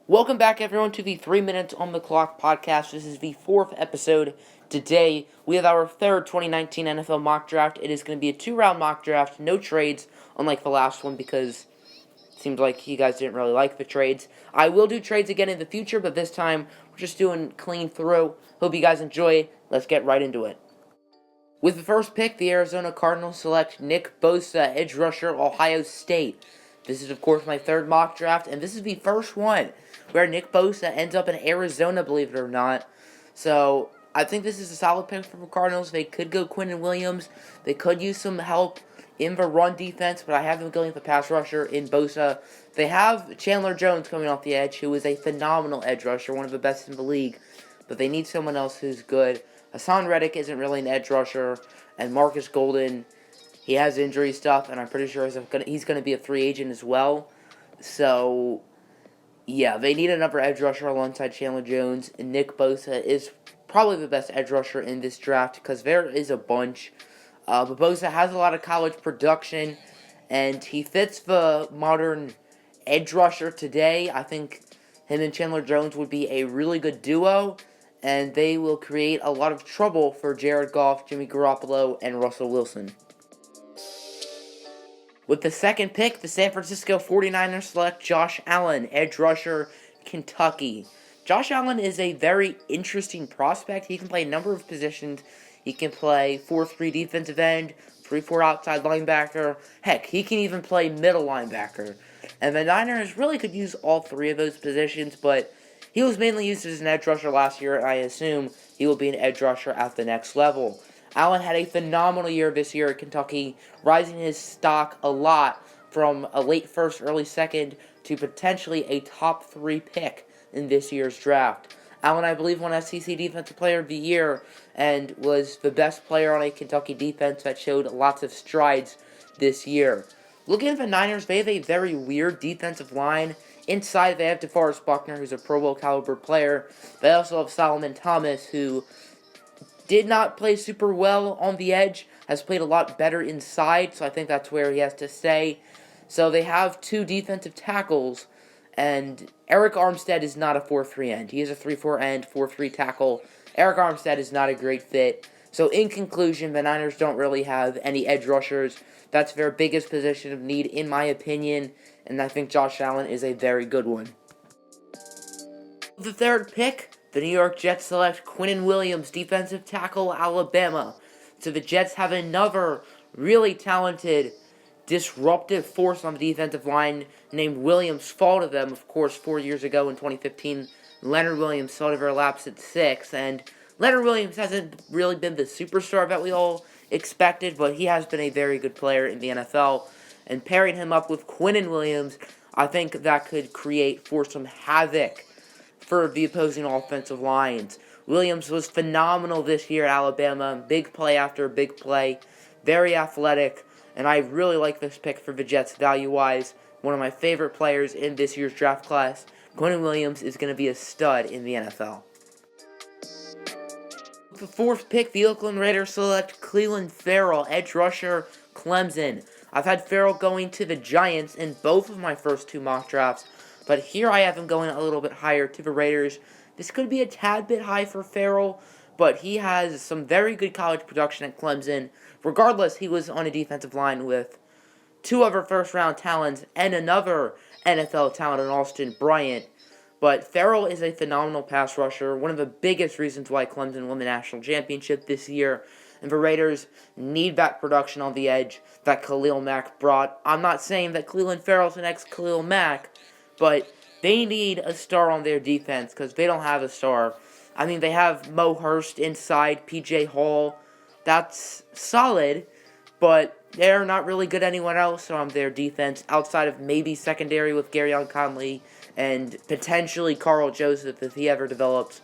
Welcome back, everyone, to the 3 Minutes on the Clock podcast. This is the 4th episode. Today, we have our third 2019 NFL mock draft. It is going to be a 2-round mock draft, no trades, unlike the last one, because it seems like you guys didn't really like the trades. I will do trades again in the future, but this time, we're just doing clean through. Hope you guys enjoy. Let's get right into it. With the first pick, the Arizona Cardinals select Nick Bosa, edge rusher, Ohio State. This is, of course, my third mock draft, and this is the first one where Nick Bosa ends up in Arizona, believe it or not. So, I think this is a solid pick for the Cardinals. They could go Quinnen Williams. They could use some help in the run defense, but I have them going with the pass rusher in Bosa. They have Chandler Jones coming off the edge, who is a phenomenal edge rusher, one of the best in the league. But they need someone else who's good. Hassan Reddick isn't really an edge rusher, and Marcus Golden, he has injury stuff, and I'm pretty sure he's going to be a free agent as well. So, yeah, they need another edge rusher alongside Chandler Jones, and Nick Bosa is probably the best edge rusher in this draft because there is a bunch. But Bosa has a lot of college production, and he fits the modern edge rusher today. I think him and Chandler Jones would be a really good duo, and they will create a lot of trouble for Jared Goff, Jimmy Garoppolo, and Russell Wilson. With the second pick, the San Francisco 49ers select Josh Allen, edge rusher, Kentucky. Josh Allen is a very interesting prospect. He can play a number of positions. He can play 4-3 defensive end, 3-4 outside linebacker. Heck, he can even play middle linebacker. And the Niners really could use all three of those positions, but he was mainly used as an edge rusher last year, and I assume he will be an edge rusher at the next level. Allen had a phenomenal year this year at Kentucky, rising his stock a lot from a late first, early second to potentially a top 3 pick in this year's draft. Allen, I believe, won SEC Defensive Player of the Year and was the best player on a Kentucky defense that showed lots of strides this year. Looking at the Niners, they have a very weird defensive line. Inside, they have DeForest Buckner, who's a Pro Bowl caliber player. They also have Solomon Thomas, who did not play super well on the edge, has played a lot better inside, so I think that's where he has to stay. So they have 2 defensive tackles, and Eric Armstead is not a 4-3 end. He is a 3-4 end, 4-3 tackle. Eric Armstead is not a great fit. So in conclusion, the Niners don't really have any edge rushers. That's their biggest position of need, in my opinion, and I think Josh Allen is a very good one. The third pick, the New York Jets select Quinnen Williams, defensive tackle, Alabama. So the Jets have another really talented, disruptive force on the defensive line named Williams. Fall to them, of course, 4 years ago in 2015. Leonard Williams fell to their laps at 6, and Leonard Williams hasn't really been the superstar that we all expected, but he has been a very good player in the NFL. And pairing him up with Quinnen Williams, I think that could create for some havoc for the opposing offensive lines. Williams was phenomenal this year at Alabama. Big play after big play. Very athletic. And I really like this pick for the Jets value-wise. One of my favorite players in this year's draft class. Quinnen Williams is going to be a stud in the NFL. With the fourth pick, the Oakland Raiders select Clelin Ferrell, edge rusher, Clemson. I've had Ferrell going to the Giants in both of my first 2 mock drafts, but here I have him going a little bit higher to the Raiders. This could be a tad bit high for Ferrell, but he has some very good college production at Clemson. Regardless, he was on a defensive line with 2 other first-round talents and another NFL talent in Austin Bryant. But Ferrell is a phenomenal pass rusher, one of the biggest reasons why Clemson won the national championship this year. And the Raiders need that production on the edge that Khalil Mack brought. I'm not saying that Clelin Ferrell's the next Khalil Mack, but they need a star on their defense because they don't have a star. I mean, they have Mo Hurst inside, P.J. Hall. That's solid, but they're not really good anywhere else on their defense outside of maybe secondary with Garyon Conley and potentially Carl Joseph if he ever develops.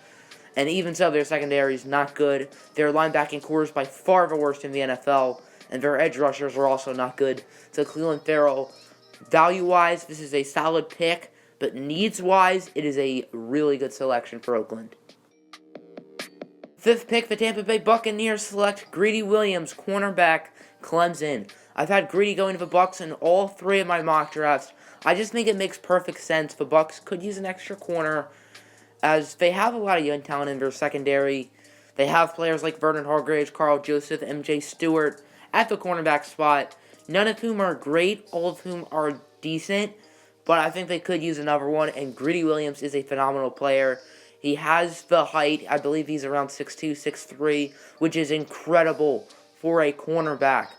And even so, their secondary is not good. Their linebacking core is by far the worst in the NFL, and their edge rushers are also not good. So Clelin Ferrell, value-wise, this is a solid pick, but needs-wise, it is a really good selection for Oakland. Fifth pick, the Tampa Bay Buccaneers select Greedy Williams, cornerback, Clemson. I've had Greedy going to the Bucs in all 3 of my mock drafts. I just think it makes perfect sense. The Bucks could use an extra corner, as they have a lot of young talent in their secondary. They have players like Vernon Hargreaves, Carl Joseph, MJ Stewart at the cornerback spot, none of whom are great, all of whom are decent, but I think they could use another one, and Greedy Williams is a phenomenal player. He has the height, I believe he's around 6'2", 6'3", which is incredible for a cornerback.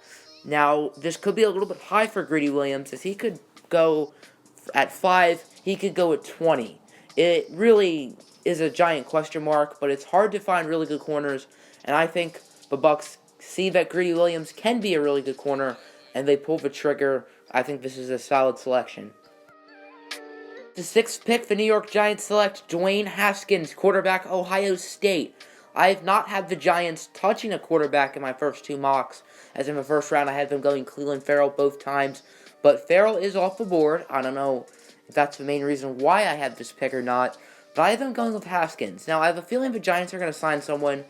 Now, this could be a little bit high for Greedy Williams, as he could go at 5, he could go at 20. It really is a giant question mark, but it's hard to find really good corners, and I think the Bucks see that Greedy Williams can be a really good corner, and they pull the trigger. I think this is a solid selection. The 6th pick, the New York Giants select Dwayne Haskins, quarterback, Ohio State. I have not had the Giants touching a quarterback in my first 2 mocks, as in the first round I had them going CLELIN, FERRELL both times, but FERRELL is off the board. I don't know if that's the main reason why I had this pick or not, but I have them going with Haskins. Now, I have a feeling the Giants are going to sign someone,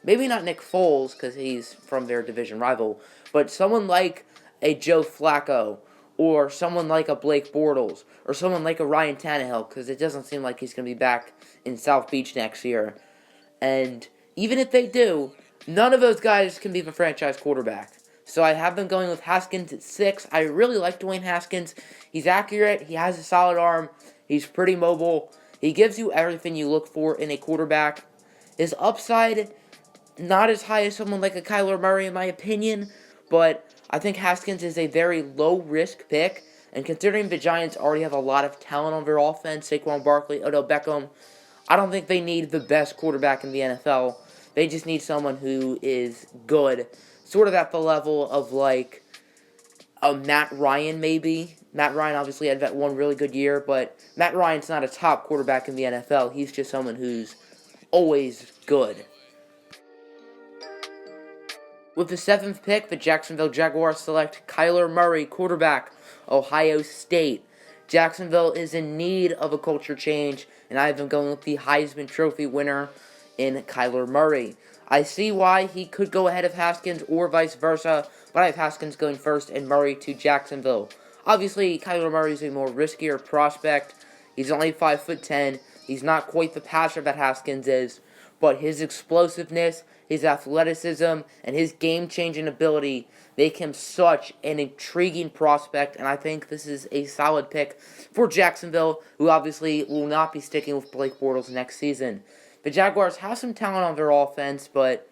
maybe not Nick Foles, because he's from their division rival, but someone like a Joe Flacco, or someone like a Blake Bortles, or someone like a Ryan Tannehill, because it doesn't seem like he's going to be back in South Beach next year. And even if they do, none of those guys can be the franchise quarterback. So I have them going with Haskins at 6. I really like Dwayne Haskins. He's accurate, he has a solid arm, he's pretty mobile, he gives you everything you look for in a quarterback. His upside, not as high as someone like a Kyler Murray in my opinion, but I think Haskins is a very low-risk pick, and considering the Giants already have a lot of talent on their offense, Saquon Barkley, Odell Beckham, I don't think they need the best quarterback in the NFL. They just need someone who is good, sort of at the level of, like, a Matt Ryan, maybe. Matt Ryan obviously had that one really good year, but Matt Ryan's not a top quarterback in the NFL. He's just someone who's always good. With the 7th pick, the Jacksonville Jaguars select Kyler Murray, quarterback, Ohio State. Jacksonville is in need of a culture change, and I have them going with the Heisman Trophy winner in Kyler Murray. I see why he could go ahead of Haskins or vice versa, but I have Haskins going first and Murray to Jacksonville. Obviously, Kyler Murray is a more riskier prospect. He's only 5'10". He's not quite the passer that Haskins is, but his explosiveness, his athleticism, and his game-changing ability make him such an intriguing prospect, and I think this is a solid pick for Jacksonville, who obviously will not be sticking with Blake Bortles next season. The Jaguars have some talent on their offense, but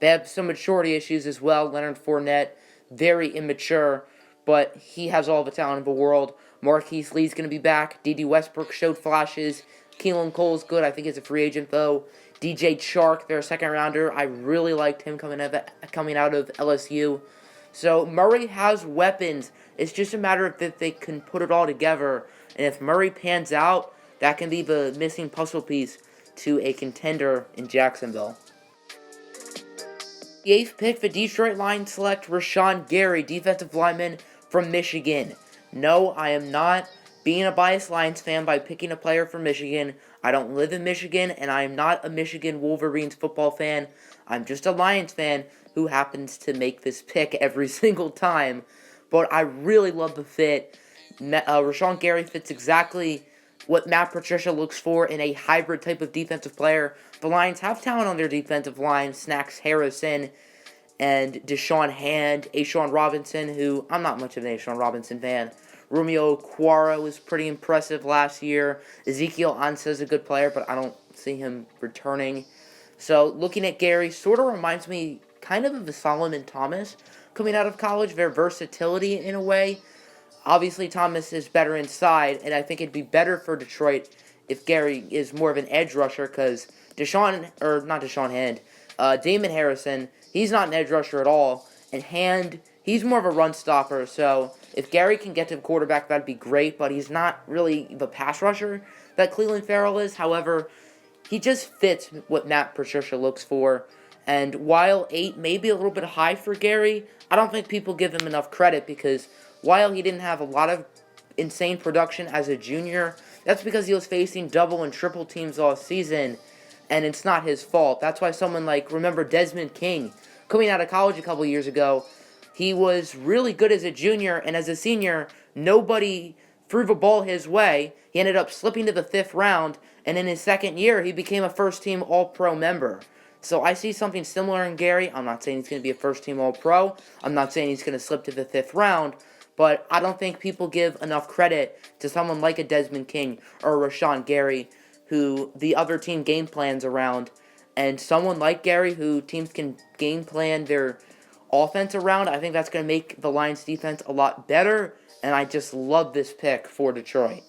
they have some maturity issues as well. Leonard Fournette, very immature, but he has all the talent in the world. Marquise Lee's going to be back. D.D. Westbrook showed flashes. Keelan Cole's good. I think he's a free agent, though. DJ Chark, their second-rounder. I really liked him coming out of LSU. So Murray has weapons. It's just a matter of if they can put it all together. And if Murray pans out, that can be the missing puzzle piece to a contender in Jacksonville. The 8th pick, the Detroit Lions select Rashawn Gary, defensive lineman from Michigan. No, I am not being a biased Lions fan by picking a player from Michigan. I don't live in Michigan, and I am not a Michigan Wolverines football fan. I'm just a Lions fan who happens to make this pick every single time. But I really love the fit. Rashawn Gary fits exactly what Matt Patricia looks for in a hybrid type of defensive player. The Lions have talent on their defensive line. Snacks Harrison and Deshaun Hand, Ashawn Robinson, who I'm not much of an Ashawn Robinson fan. Romeo Okwara was pretty impressive last year. Ezekiel Ansah is a good player, but I don't see him returning. So looking at Gary sort of reminds me kind of the Solomon Thomas coming out of college. Their versatility in a way. Obviously, Thomas is better inside, and I think it'd be better for Detroit if Gary is more of an edge rusher, because Damon Harrison, he's not an edge rusher at all, and Hand, he's more of a run stopper, so if Gary can get to the quarterback, that'd be great, but he's not really the pass rusher that Clelin Ferrell is. However, he just fits what Matt Patricia looks for, and while 8 may be a little bit high for Gary, I don't think people give him enough credit, because while he didn't have a lot of insane production as a junior, that's because he was facing double and triple teams all season, and it's not his fault. That's why someone like, remember Desmond King, coming out of college a couple years ago, he was really good as a junior, and as a senior, nobody threw the ball his way. He ended up slipping to the 5th round, and in his second year, he became a first-team All-Pro member. So I see something similar in Gary. I'm not saying he's going to be a first-team All-Pro. I'm not saying he's going to slip to the 5th round, but I don't think people give enough credit to someone like a Desmond King or a Rashawn Gary, who the other team game plans around, and someone like Gary, who teams can game plan their offense around. I think that's going to make the Lions defense a lot better, and I just love this pick for Detroit.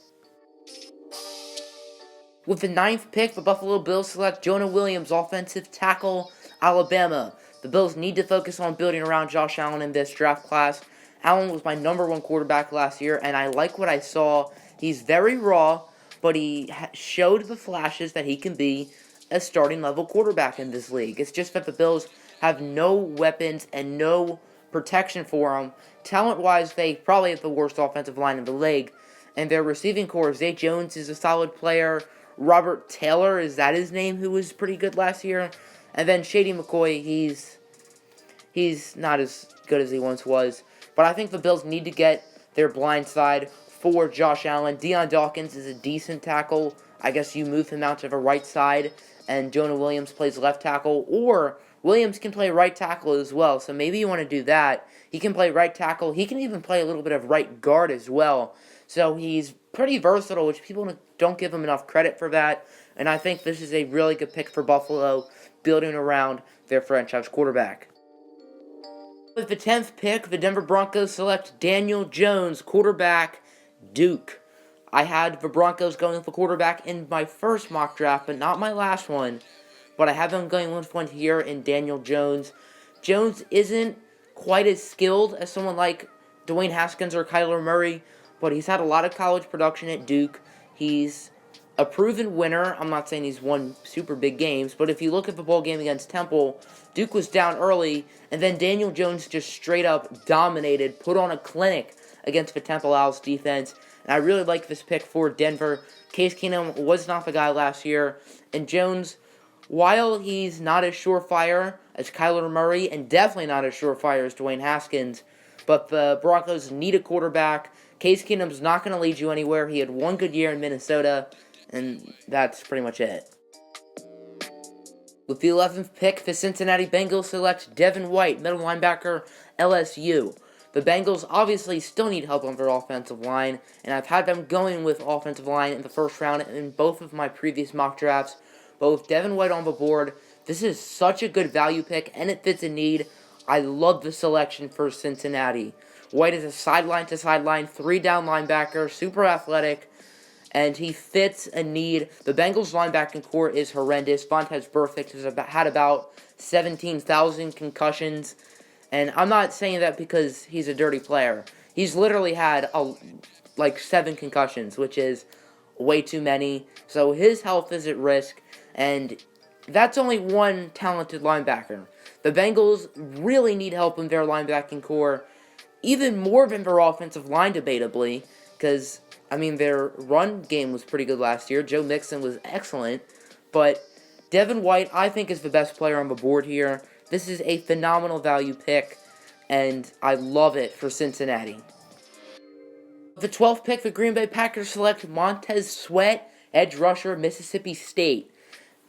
With the 9th pick, the Buffalo Bills select Jonah Williams, offensive tackle, Alabama. The Bills need to focus on building around Josh Allen in this draft class. Allen was my #1 quarterback last year, and I like what I saw. He's very raw, but he showed the flashes that he can be a starting level quarterback in this league. It's just that the Bills have no weapons and no protection for him. Talent-wise, they probably have the worst offensive line in the league. And their receiving core, Zay Jones is a solid player. Robert Taylor, is that his name, who was pretty good last year? And then Shady McCoy, he's not as good as he once was. But I think the Bills need to get their blind side for Josh Allen. Deion Dawkins is a decent tackle. I guess you move him out to the right side, and Jonah Williams plays left tackle. Or Williams can play right tackle as well, so maybe you want to do that. He can play right tackle. He can even play a little bit of right guard as well. So he's pretty versatile, which people don't give him enough credit for that. And I think this is a really good pick for Buffalo, building around their franchise quarterback. With the 10th pick, the Denver Broncos select Daniel Jones, quarterback, Duke. I had the Broncos going with the quarterback in my first mock draft, but not my last one. But I have them going with one here in Daniel Jones. Jones isn't quite as skilled as someone like Dwayne Haskins or Kyler Murray, but he's had a lot of college production at Duke. He's a proven winner. I'm not saying he's won super big games, but if you look at the bowl game against Temple, Duke was down early, and then Daniel Jones just straight up dominated, put on a clinic against the Temple Owls defense, and I really like this pick for Denver. Case Keenum was not the guy last year, and Jones, while he's not as surefire as Kyler Murray, and definitely not as surefire as Dwayne Haskins, but the Broncos need a quarterback. Case Keenum's not going to lead you anywhere. He had one good year in Minnesota, and that's pretty much it. With the 11th pick, the Cincinnati Bengals select Devin White, middle linebacker, LSU. The Bengals obviously still need help on their offensive line, and I've had them going with offensive line in the first round in both of my previous mock drafts. But with Devin White on the board, this is such a good value pick, and it fits a need. I love the selection for Cincinnati. White is a sideline-to-sideline, 3-down linebacker, super athletic, and he fits a need. The Bengals' linebacking core is horrendous. Vontaze Burfict has had about 17,000 concussions, and I'm not saying that because he's a dirty player. He's literally had like 7 concussions, which is way too many. So his health is at risk, and that's only one talented linebacker. The Bengals really need help in their linebacking core, even more than their offensive line, debatably, because, I mean, their run game was pretty good last year. Joe Mixon was excellent, but Devin White, I think, is the best player on the board here. This is a phenomenal value pick, and I love it for Cincinnati. The 12th pick, the Green Bay Packers select Montez Sweat, edge rusher, Mississippi State.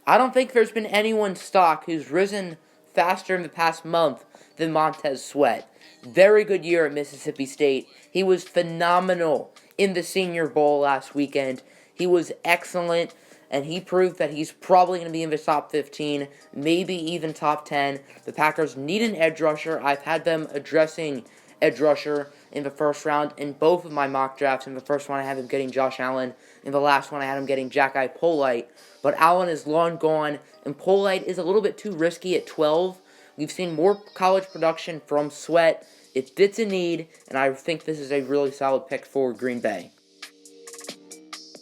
I don't think there's been anyone stock who's risen faster in the past month than Montez Sweat. Very good year at Mississippi State. He was phenomenal in the Senior Bowl last weekend. He was excellent, and he proved that he's probably going to be in the top 15, maybe even top 10. The Packers need an edge rusher. I've had them addressing edge rusher in the first round in both of my mock drafts. In the first one, I had him getting Josh Allen. In the last one, I had him getting Jacki Polite. But Allen is long gone, and Polite is a little bit too risky at 12. We've seen more college production from Sweat. It fits a need, and I think this is a really solid pick for Green Bay.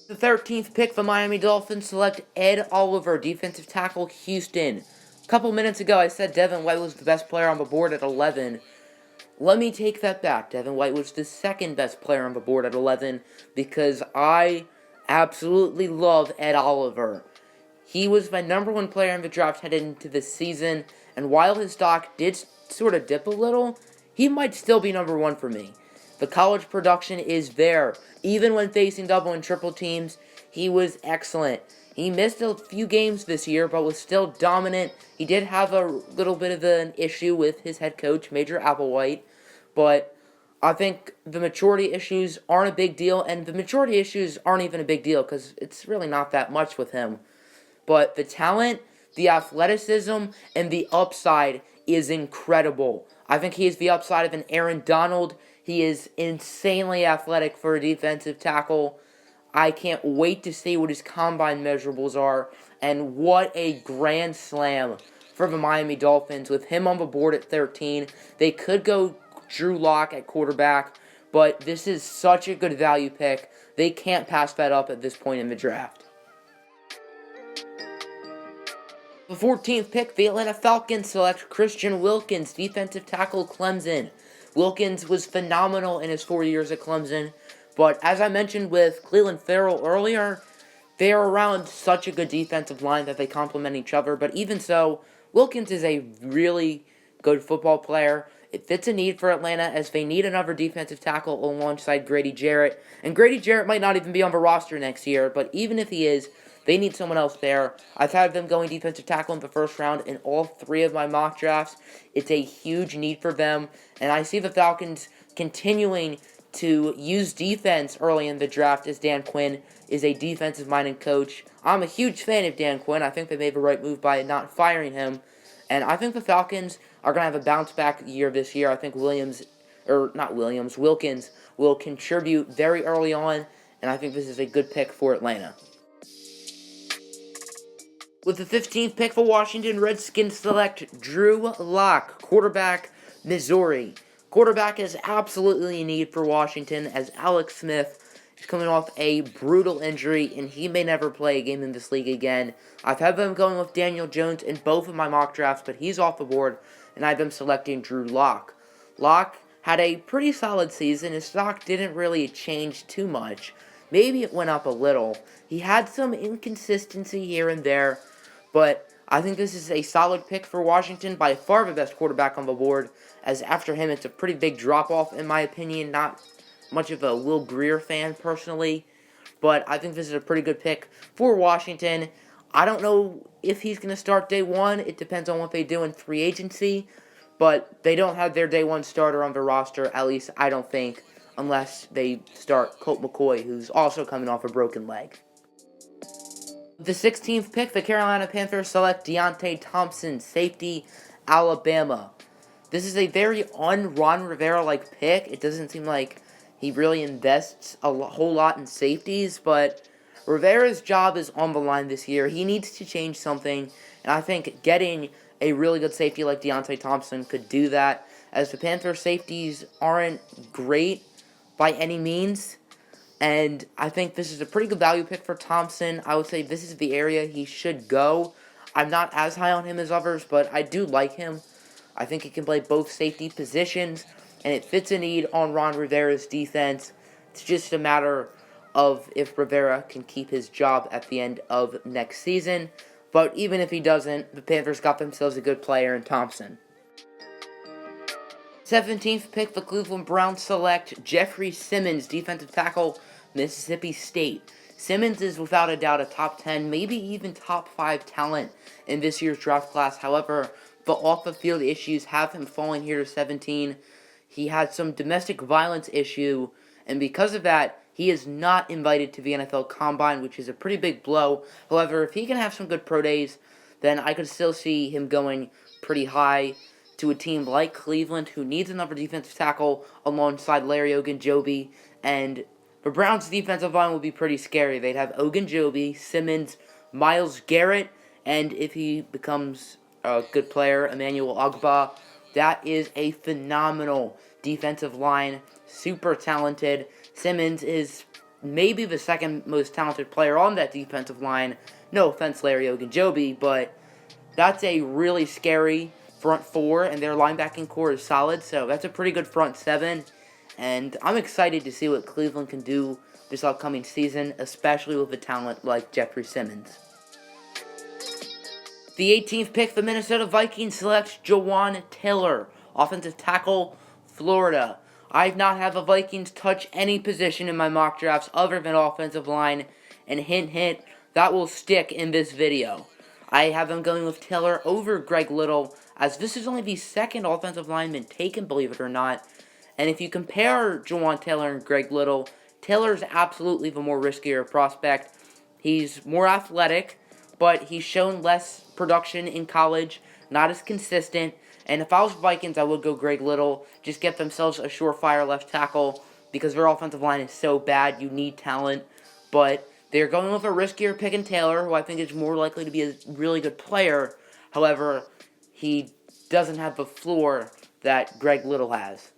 The 13th pick, the Miami Dolphins select Ed Oliver, defensive tackle, Houston. A couple minutes ago, I said Devin White was the best player on the board at 11. Let me take that back. Devin White was the second best player on the board at 11 because I absolutely love Ed Oliver. He was my #1 player in the draft headed into this season, and while his stock did sort of dip a little, he might still be #1 for me. The college production is there. Even when facing double and triple teams, he was excellent. He missed a few games this year, but was still dominant. He did have a little bit of an issue with his head coach, Major Applewhite, but I think the maturity issues aren't a big deal, and the maturity issues aren't even a big deal because it's really not that much with him. But the talent, the athleticism, and the upside is incredible. I think he has the upside of an Aaron Donald. He is insanely athletic for a defensive tackle. I can't wait to see what his combine measurables are, and what a grand slam for the Miami Dolphins with him on the board at 13. They could go Drew Lock at quarterback, but this is such a good value pick. They can't pass that up at this point in the draft. The 14th pick, the Atlanta Falcons select Christian Wilkins, defensive tackle, Clemson. Wilkins was phenomenal in his 4 years at Clemson, but as I mentioned with Clelin Ferrell earlier, they are around such a good defensive line that they complement each other, but even so, Wilkins is a really good football player. It fits a need for Atlanta as they need another defensive tackle alongside Grady Jarrett. And Grady Jarrett might not even be on the roster next year, but even if he is, they need someone else there. I've had them going defensive tackle in the first round in all 3 of my mock drafts. It's a huge need for them, and I see the Falcons continuing to use defense early in the draft as Dan Quinn is a defensive-minded coach. I'm a huge fan of Dan Quinn. I think they made the right move by not firing him. And I think the Falcons are going to have a bounce-back year this year. I think Wilkins will contribute very early on, and I think this is a good pick for Atlanta. With the 15th pick, the Washington Redskins select Drew Lock, quarterback, Missouri. Quarterback is absolutely a need for Washington as Alex Smith is coming off a brutal injury, and he may never play a game in this league again. I've had them going with Daniel Jones in both of my mock drafts, but he's off the board, and I have them selecting Drew Lock. Lock had a pretty solid season. His stock didn't really change too much. Maybe it went up a little. He had some inconsistency here and there, but I think this is a solid pick for Washington, by far the best quarterback on the board, as after him it's a pretty big drop-off in my opinion. Not much of a Will Grier fan personally, but I think this is a pretty good pick for Washington. I don't know if he's going to start day one. It depends on what they do in free agency, but they don't have their day one starter on the roster, at least I don't think, unless they start Colt McCoy, who's also coming off a broken leg. The 16th pick, the Carolina Panthers select Deontay Thompson, safety, Alabama. This is a very un-Ron Rivera-like pick. It doesn't seem like he really invests a whole lot in safeties, but Rivera's job is on the line this year. He needs to change something, and I think getting a really good safety like Deontay Thompson could do that, as the Panthers safeties aren't great by any means. And I think this is a pretty good value pick for Thompson. I would say this is the area he should go. I'm not as high on him as others, but I do like him. I think he can play both safety positions, and it fits a need on Ron Rivera's defense. It's just a matter of if Rivera can keep his job at the end of next season. But even if he doesn't, the Panthers got themselves a good player in Thompson. 17th pick, the Cleveland Browns select Jeffrey Simmons, defensive tackle, Mississippi State. Simmons is without a doubt a top 10, maybe even top 5 talent in this year's draft class. However, the off-the-field issues have him falling here to 17. He had some domestic violence issue, and because of that, he is not invited to the NFL Combine, which is a pretty big blow. However, if he can have some good pro days, then I could still see him going pretty high to a team like Cleveland, who needs another defensive tackle alongside Larry Ogunjobi, and the Browns' defensive line will be pretty scary. They'd have Ogunjobi, Simmons, Myles Garrett, and if he becomes a good player, Emmanuel Ogbah. That is a phenomenal defensive line, super talented. Simmons is maybe the second most talented player on that defensive line. No offense, Larry Ogunjobi, but that's a really scary front four, and their linebacking core is solid, so that's a pretty good front seven, and I'm excited to see what Cleveland can do this upcoming season, especially with a talent like Jeffrey Simmons. The 18th pick, the Minnesota Vikings select Jawan Taylor, offensive tackle, Florida. I've not had the Vikings touch any position in my mock drafts other than offensive line, and hint hint, that will stick in this video. I have them going with Taylor over Greg Little, as this is only the second offensive lineman taken, believe it or not. And if you compare Jawaan Taylor and Greg Little, Taylor's absolutely the more riskier prospect. He's more athletic, but he's shown less production in college, not as consistent. And if I was Vikings, I would go Greg Little. Just get themselves a surefire left tackle because their offensive line is so bad. You need talent. But they're going with a riskier pick in Taylor, who I think is more likely to be a really good player. However, he doesn't have the floor that Greg Little has.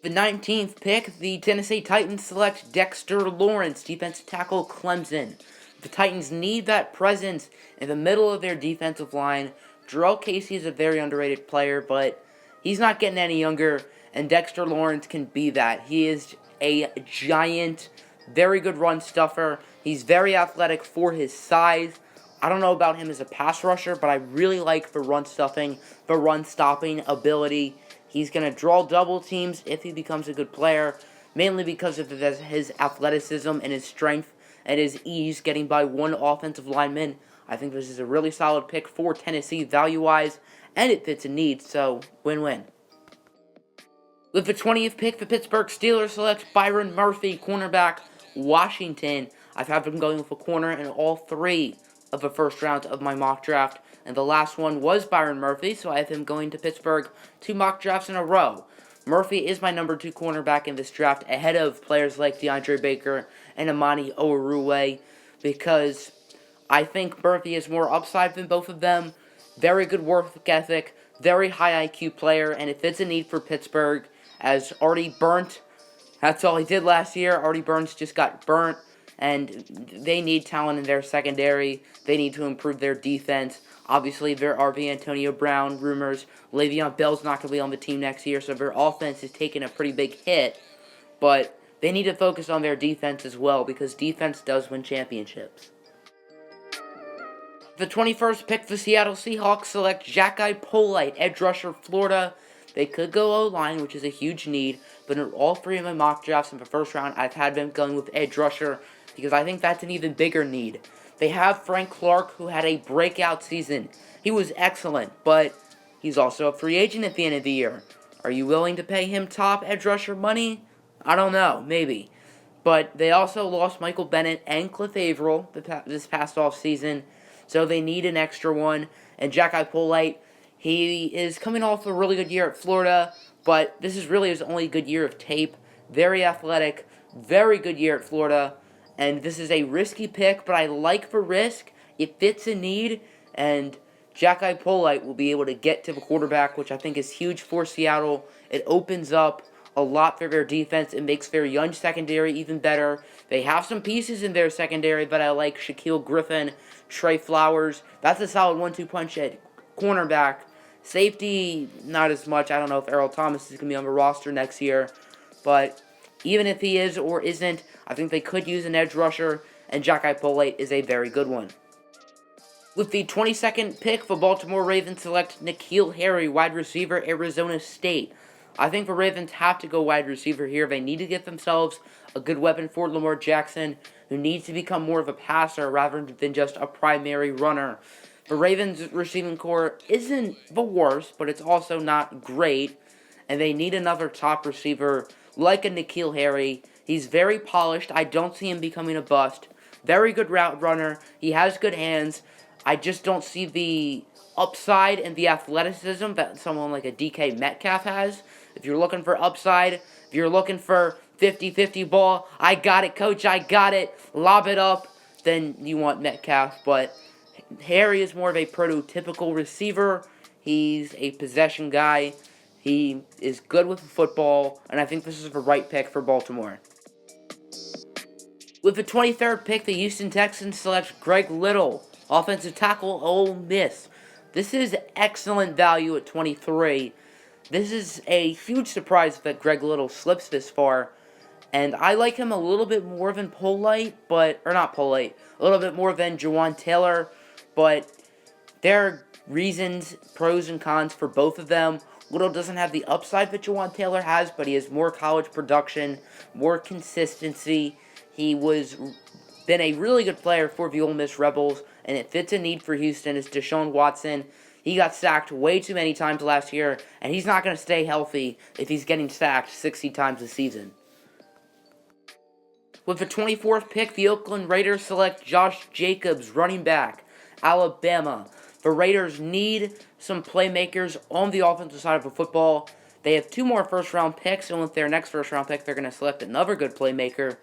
The 19th pick, the Tennessee Titans select Dexter Lawrence, defensive tackle, Clemson. The Titans need that presence in the middle of their defensive line. Jarrell Casey is a very underrated player, but he's not getting any younger, and Dexter Lawrence can be that. He is a giant, very good run stuffer. He's very athletic for his size. I don't know about him as a pass rusher, but I really like the run stuffing, the run stopping ability. He's going to draw double teams if he becomes a good player, mainly because of his athleticism and his strength and his ease getting by one offensive lineman. I think this is a really solid pick for Tennessee value-wise, and it fits a need, so win-win. With the 20th pick, the Pittsburgh Steelers select Byron Murphy, cornerback, Washington. I've had them going with a corner in all three of the first rounds of my mock draft, and the last one was Byron Murphy, so I have him going to Pittsburgh 2 mock drafts in a row. Murphy is my number 2 cornerback in this draft, ahead of players like DeAndre Baker and Amani Oruwariye, because I think Murphy is more upside than both of them. Very good work ethic, very high IQ player, and it fits a need for Pittsburgh, as Artie Burnt, that's all he did last year. Artie Burns just got burnt, and they need talent in their secondary. They need to improve their defense. Obviously, there are the Antonio Brown rumors. Le'Veon Bell's not going to be on the team next year, so their offense is taking a pretty big hit. But they need to focus on their defense as well, because defense does win championships. The 21st pick, the Seattle Seahawks select Jachai Polite, edge rusher, Florida. They could go O-line, which is a huge need, but in all three of my mock drafts in the first round, I've had them going with edge rusher, because I think that's an even bigger need. They have Frank Clark, who had a breakout season. He was excellent, but he's also a free agent at the end of the year. Are you willing to pay him top edge rusher money? I don't know, maybe. But they also lost Michael Bennett and Cliff Averill this past offseason, so they need an extra one. And Jachai Polite, he is coming off a really good year at Florida, but this is really his only good year of tape. Very athletic, very good year at Florida, and this is a risky pick, but I like the risk. It fits a need, and Jachai Polite will be able to get to the quarterback, which I think is huge for Seattle. It opens up a lot for their defense. It makes their young secondary even better. They have some pieces in their secondary, but I like Shaquille Griffin, Trey Flowers. That's a solid 1-2 punch at cornerback. Safety, not as much. I don't know if Earl Thomas is going to be on the roster next year. But even if he is or isn't, I think they could use an edge rusher, and Jachai Polite is a very good one. With the 22nd pick, the Baltimore Ravens select N'Keal Harry, wide receiver, Arizona State. I think the Ravens have to go wide receiver here. They need to get themselves a good weapon for Lamar Jackson, who needs to become more of a passer rather than just a primary runner. The Ravens' receiving core isn't the worst, but it's also not great, and they need another top receiver like a N'Keal Harry. He's very polished. I don't see him becoming a bust. Very good route runner. He has good hands. I just don't see the upside and the athleticism that someone like a DK Metcalf has. If you're looking for upside, if you're looking for 50-50 ball, I got it, coach, I got it, lob it up, then you want Metcalf. But Harry is more of a prototypical receiver. He's a possession guy. He is good with the football, and I think this is the right pick for Baltimore. With the 23rd pick, the Houston Texans select Greg Little, offensive tackle, Ole Miss. This is excellent value at 23. This is a huge surprise that Greg Little slips this far, and I like him a little bit more than a little bit more than Jawaan Taylor, but they're Reasons, pros and cons for both of them. Little doesn't have the upside that Jawan Taylor has, but he has more college production, more consistency. He was been a really good player for the Ole Miss Rebels, and it fits a need for Houston. Is Deshaun Watson. He got sacked way too many times last year, and he's not going to stay healthy if he's getting sacked 60 times a season. With the 24th pick, the Oakland Raiders select Josh Jacobs, running back, Alabama. The Raiders need some playmakers on the offensive side of the football. They have 2 more first-round picks, and with their next first-round pick, they're going to select another good playmaker.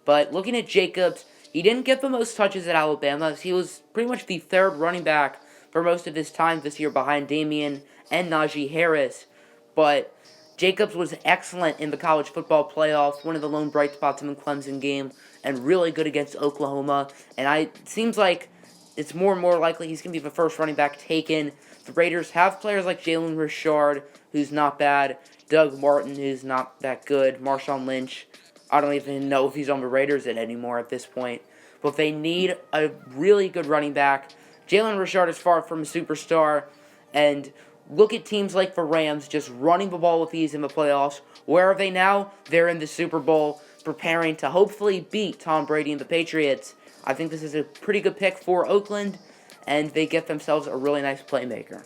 But looking at Jacobs, he didn't get the most touches at Alabama. He was pretty much the 3rd running back for most of his time this year behind Damian and Najee Harris. But Jacobs was excellent in the college football playoffs, one of the lone bright spots in the Clemson game, and really good against Oklahoma. And it seems like it's more and more likely he's going to be the first running back taken. The Raiders have players like Jalen Richard, who's not bad, Doug Martin, who's not that good, Marshawn Lynch. I don't even know if he's on the Raiders anymore at this point. But they need a really good running back. Jalen Richard is far from a superstar. And look at teams like the Rams just running the ball with ease in the playoffs. Where are they now? They're in the Super Bowl, preparing to hopefully beat Tom Brady and the Patriots. I think this is a pretty good pick for Oakland, and they get themselves a really nice playmaker.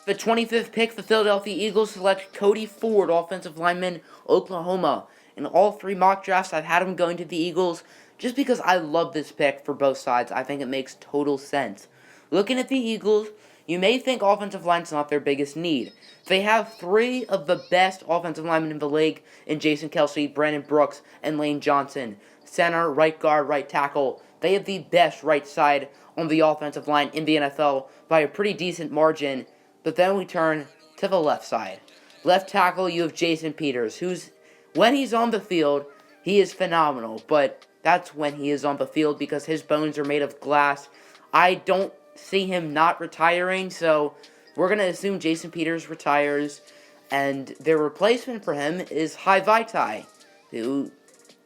The 25th pick, the Philadelphia Eagles select Cody Ford, offensive lineman, Oklahoma. In all 3 mock drafts, I've had him going to the Eagles just because I love this pick for both sides. I think it makes total sense. Looking at the Eagles, you may think offensive line's not their biggest need. They have 3 of the best offensive linemen in the league in Jason Kelce, Brandon Brooks, and Lane Johnson. Center, right guard, right tackle. They have the best right side on the offensive line in the NFL by a pretty decent margin. But then we turn to the left side. Left tackle, you have Jason Peters, who's, when he's on the field, he is phenomenal. But that's when he is on the field because his bones are made of glass. I don't see him not retiring, so we're going to assume Jason Peters retires. And their replacement for him is Hai Vaitai, who,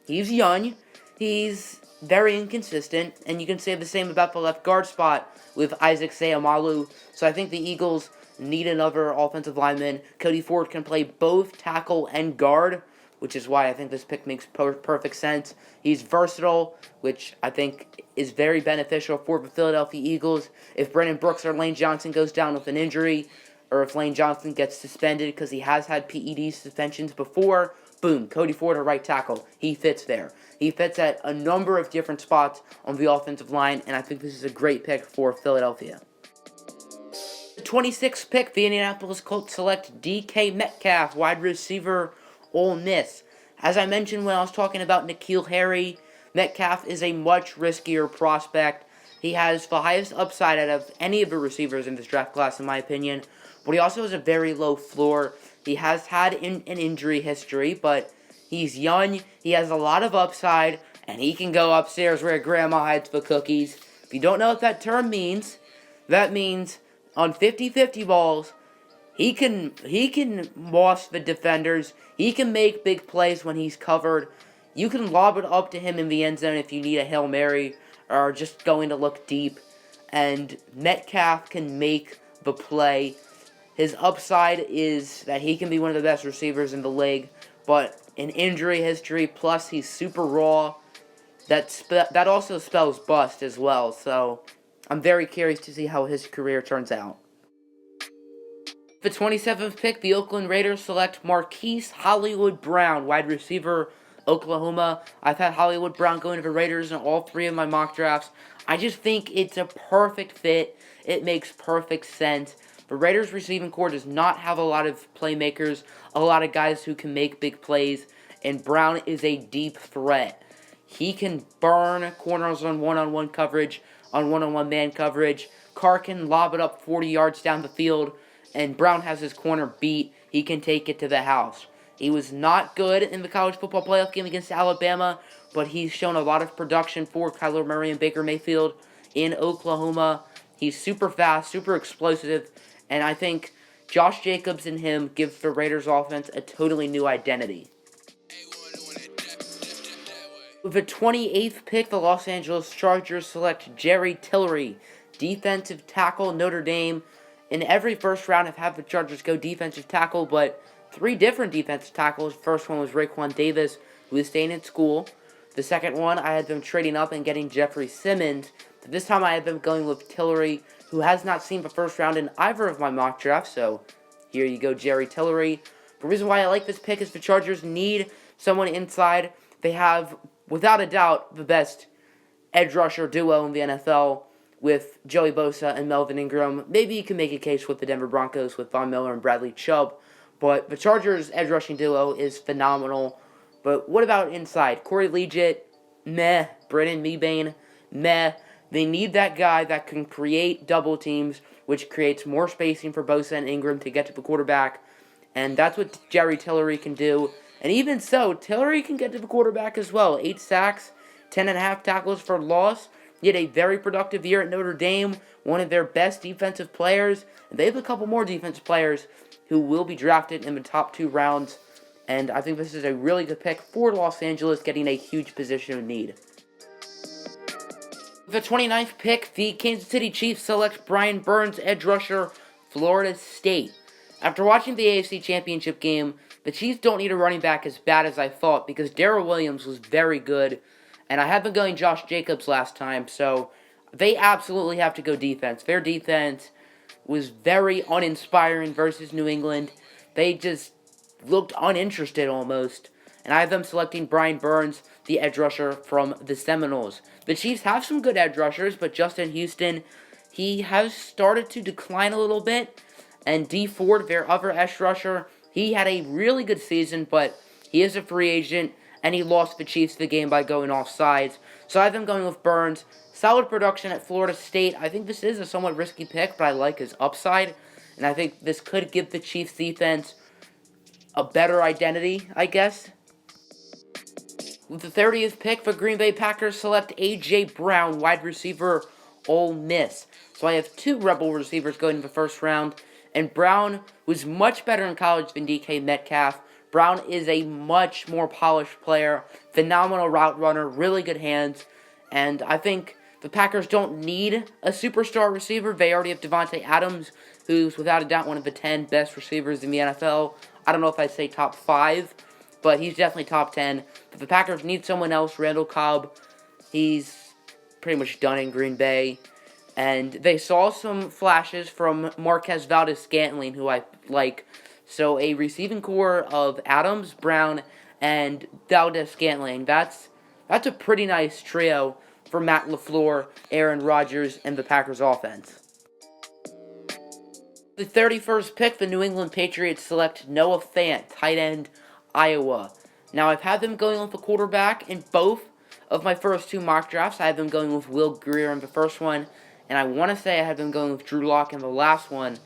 he's young, he's very inconsistent, and you can say the same about the left guard spot with Isaac Seumalo. So I think the Eagles need another offensive lineman. Cody Ford can play both tackle and guard, which is why I think this pick makes perfect sense. He's versatile, which I think is very beneficial for the Philadelphia Eagles. If Brandon Brooks or Lane Johnson goes down with an injury, or if Lane Johnson gets suspended because he has had PED suspensions before, boom, Cody Ford at right tackle. He fits there. He fits at a number of different spots on the offensive line, and I think this is a great pick for Philadelphia. The 26th pick, the Indianapolis Colts select DK Metcalf, wide receiver, Ole Miss. As I mentioned when I was talking about N'Keal Harry, Metcalf is a much riskier prospect. He has the highest upside out of any of the receivers in this draft class, in my opinion, but he also has a very low floor. He has had an injury history, but he's young, he has a lot of upside, and he can go upstairs where grandma hides the cookies. If you don't know what that term means, that means on 50-50 balls, he can boss the defenders. He can make big plays when he's covered. You can lob it up to him in the end zone if you need a Hail Mary or just going to look deep. And Metcalf can make the play. His upside is that he can be one of the best receivers in the league, but an injury history, plus he's super raw, that also spells bust as well. So I'm very curious to see how his career turns out. The 27th pick, the Oakland Raiders select Marquise Hollywood Brown, wide receiver, Oklahoma. I've had Hollywood Brown going to the Raiders in all 3 of my mock drafts. I just think it's a perfect fit. It makes perfect sense. The Raiders receiving corps does not have a lot of playmakers, a lot of guys who can make big plays, and Brown is a deep threat. He can burn corners on one-on-one coverage, on one-on-one man coverage. Carr can lob it up 40 yards down the field, and Brown has his corner beat. He can take it to the house. He was not good in the college football playoff game against Alabama, but he's shown a lot of production for Kyler Murray and Baker Mayfield in Oklahoma. He's super fast, super explosive, and I think Josh Jacobs and him give the Raiders offense a totally new identity. With the 28th pick, the Los Angeles Chargers select Jerry Tillery, defensive tackle, Notre Dame. In every first round, I've had the Chargers go defensive tackle, but 3 different defensive tackles. First one was Raekwon Davis, who is staying in school. The second one, I had them trading up and getting Jeffrey Simmons. But this time, I had them going with Tillery, who has not seen the first round in either of my mock drafts. So here you go, Jerry Tillery. The reason why I like this pick is the Chargers need someone inside. They have, without a doubt, the best edge rusher duo in the NFL with Joey Bosa and Melvin Ingram. Maybe you can make a case with the Denver Broncos with Von Miller and Bradley Chubb. But the Chargers' edge rushing duo is phenomenal. But what about inside? Corey Liuget, meh. Brennan Mebane, meh. They need that guy that can create double teams, which creates more spacing for Bosa and Ingram to get to the quarterback. And that's what Jerry Tillery can do. And even so, Tillery can get to the quarterback as well. 8 sacks, 10.5 tackles for loss. He had a very productive year at Notre Dame, one of their best defensive players. And they have a couple more defensive players who will be drafted in the top 2 rounds. And I think this is a really good pick for Los Angeles, getting a huge position of need. With the 29th pick, the Kansas City Chiefs select Brian Burns, edge rusher, Florida State. After watching the AFC Championship game, the Chiefs don't need a running back as bad as I thought because Darrell Williams was very good. And I had been going Josh Jacobs last time, so they absolutely have to go defense. Their defense was very uninspiring versus New England. They just looked uninterested almost. And I have them selecting Brian Burns, the edge rusher from the Seminoles. The Chiefs have some good edge rushers, but Justin Houston, he has started to decline a little bit. And D Ford, their other edge rusher, he had a really good season, but he is a free agent. And he lost the Chiefs the game by going off sides. So I have them going with Burns. Solid production at Florida State. I think this is a somewhat risky pick, but I like his upside. And I think this could give the Chiefs defense a better identity, I guess. With the 30th pick, the Green Bay Packers select A.J. Brown, wide receiver, Ole Miss. So I have 2 Rebel receivers going in the first round. And Brown was much better in college than DK Metcalf. Brown is a much more polished player, phenomenal route runner, really good hands, and I think the Packers don't need a superstar receiver. They already have Devontae Adams, who's without a doubt one of the 10 best receivers in the NFL. I don't know if I'd say top 5, but he's definitely top 10. But the Packers need someone else. Randall Cobb, he's pretty much done in Green Bay. And they saw some flashes from Marquez Valdes-Scantling, who I like. So a receiving core of Adams, Brown, and Valdes-Scantling. That's a pretty nice trio for Matt LaFleur, Aaron Rodgers, and the Packers offense. The 31st pick, the New England Patriots select Noah Fant, tight end, Iowa. Now I've had them going with a quarterback in both of my first 2 mock drafts. I had them going with Will Grier in the first one, and I want to say I had them going with Drew Lock in the last one.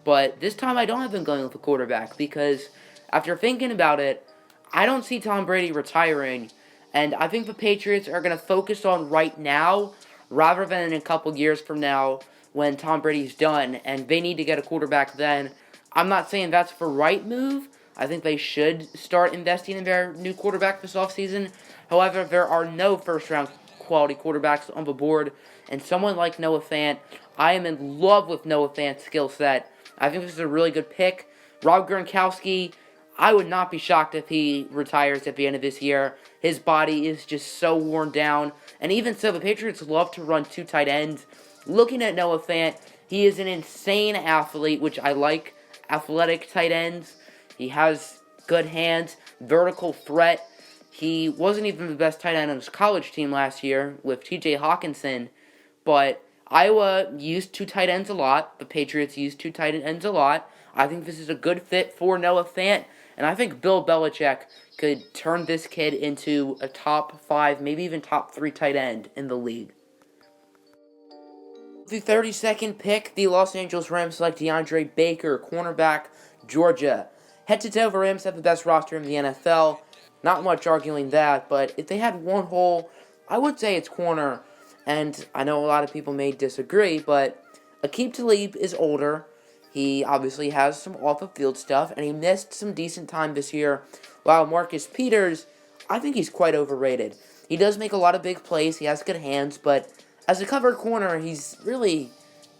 But this time I don't have them going with a quarterback because after thinking about it, I don't see Tom Brady retiring. And I think the Patriots are going to focus on right now rather than in a couple years from now when Tom Brady's done. And they need to get a quarterback then. I'm not saying that's the right move. I think they should start investing in their new quarterback this offseason. However, there are no first-round quality quarterbacks on the board. And someone like Noah Fant, I am in love with Noah Fant's skill set. I think this is a really good pick. Rob Gronkowski, I would not be shocked if he retires at the end of this year. His body is just so worn down. And even so, the Patriots love to run 2 tight ends. Looking at Noah Fant, he is an insane athlete, which I like. Athletic tight ends. He has good hands, vertical threat. He wasn't even the best tight end on his college team last year with TJ Hawkinson, but Iowa used 2 tight ends a lot. The Patriots used 2 tight ends a lot. I think this is a good fit for Noah Fant, and I think Bill Belichick could turn this kid into a top 5, maybe even top 3 tight end in the league. The 32nd pick, the Los Angeles Rams select DeAndre Baker, cornerback, Georgia. Head-to-toe, the Rams have the best roster in the NFL. Not much arguing that, but if they had one hole, I would say it's corner. And I know a lot of people may disagree, but Aqib Talib is older. He obviously has some off-the-field stuff, and he missed some decent time this year. While Marcus Peters, I think he's quite overrated. He does make a lot of big plays. He has good hands, but as a covered corner, he's really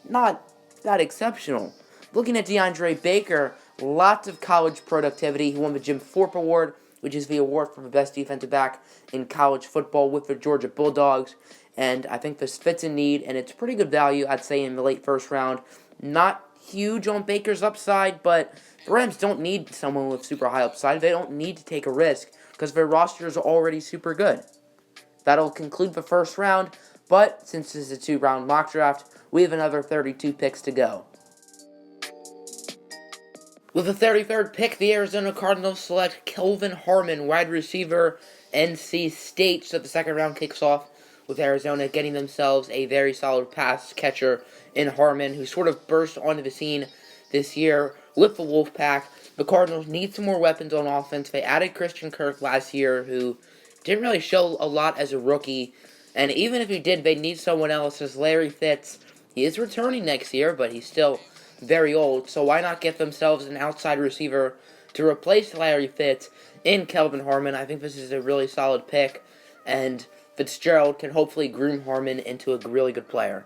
not that exceptional. Looking at DeAndre Baker, lots of college productivity. He won the Jim Thorpe Award, which is the award for the best defensive back in college football with the Georgia Bulldogs. And I think this fits a need, and it's pretty good value, I'd say, in the late first round. Not huge on Baker's upside, but the Rams don't need someone with super high upside. They don't need to take a risk because their rosters are already super good. That'll conclude the first round, but since this is a two-round mock draft, we have another 32 picks to go. With the 33rd pick, the Arizona Cardinals select Kelvin Harmon, wide receiver, NC State. So the second round kicks off with Arizona getting themselves a very solid pass catcher in Harmon, who sort of burst onto the scene this year with the Wolfpack. The Cardinals need some more weapons on offense. They added Christian Kirk last year, who didn't really show a lot as a rookie. And even if he did, they need someone else, as Larry Fitz. He is returning next year, but he's still very old, so why not get themselves an outside receiver to replace Larry Fitz in Kelvin Harmon? I think this is a really solid pick, and Fitzgerald can hopefully groom Harmon into a really good player.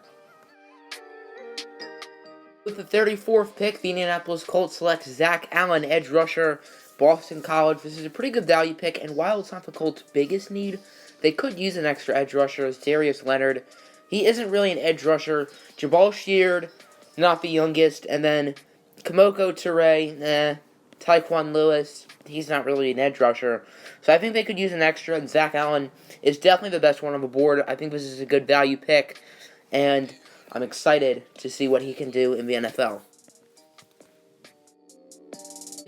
With the 34th pick, the Indianapolis Colts select Zach Allen, edge rusher, Boston College. This is a pretty good value pick, and while it's not the Colts' biggest need, they could use an extra edge rusher as Darius Leonard. He isn't really an edge rusher. Jabal Sheard, not the youngest, and then Kamoko Toure, Tyquan Lewis, he's not really an edge rusher. So I think they could use an extra, and Zach Allen is definitely the best one on the board. I think this is a good value pick, and I'm excited to see what he can do in the NFL.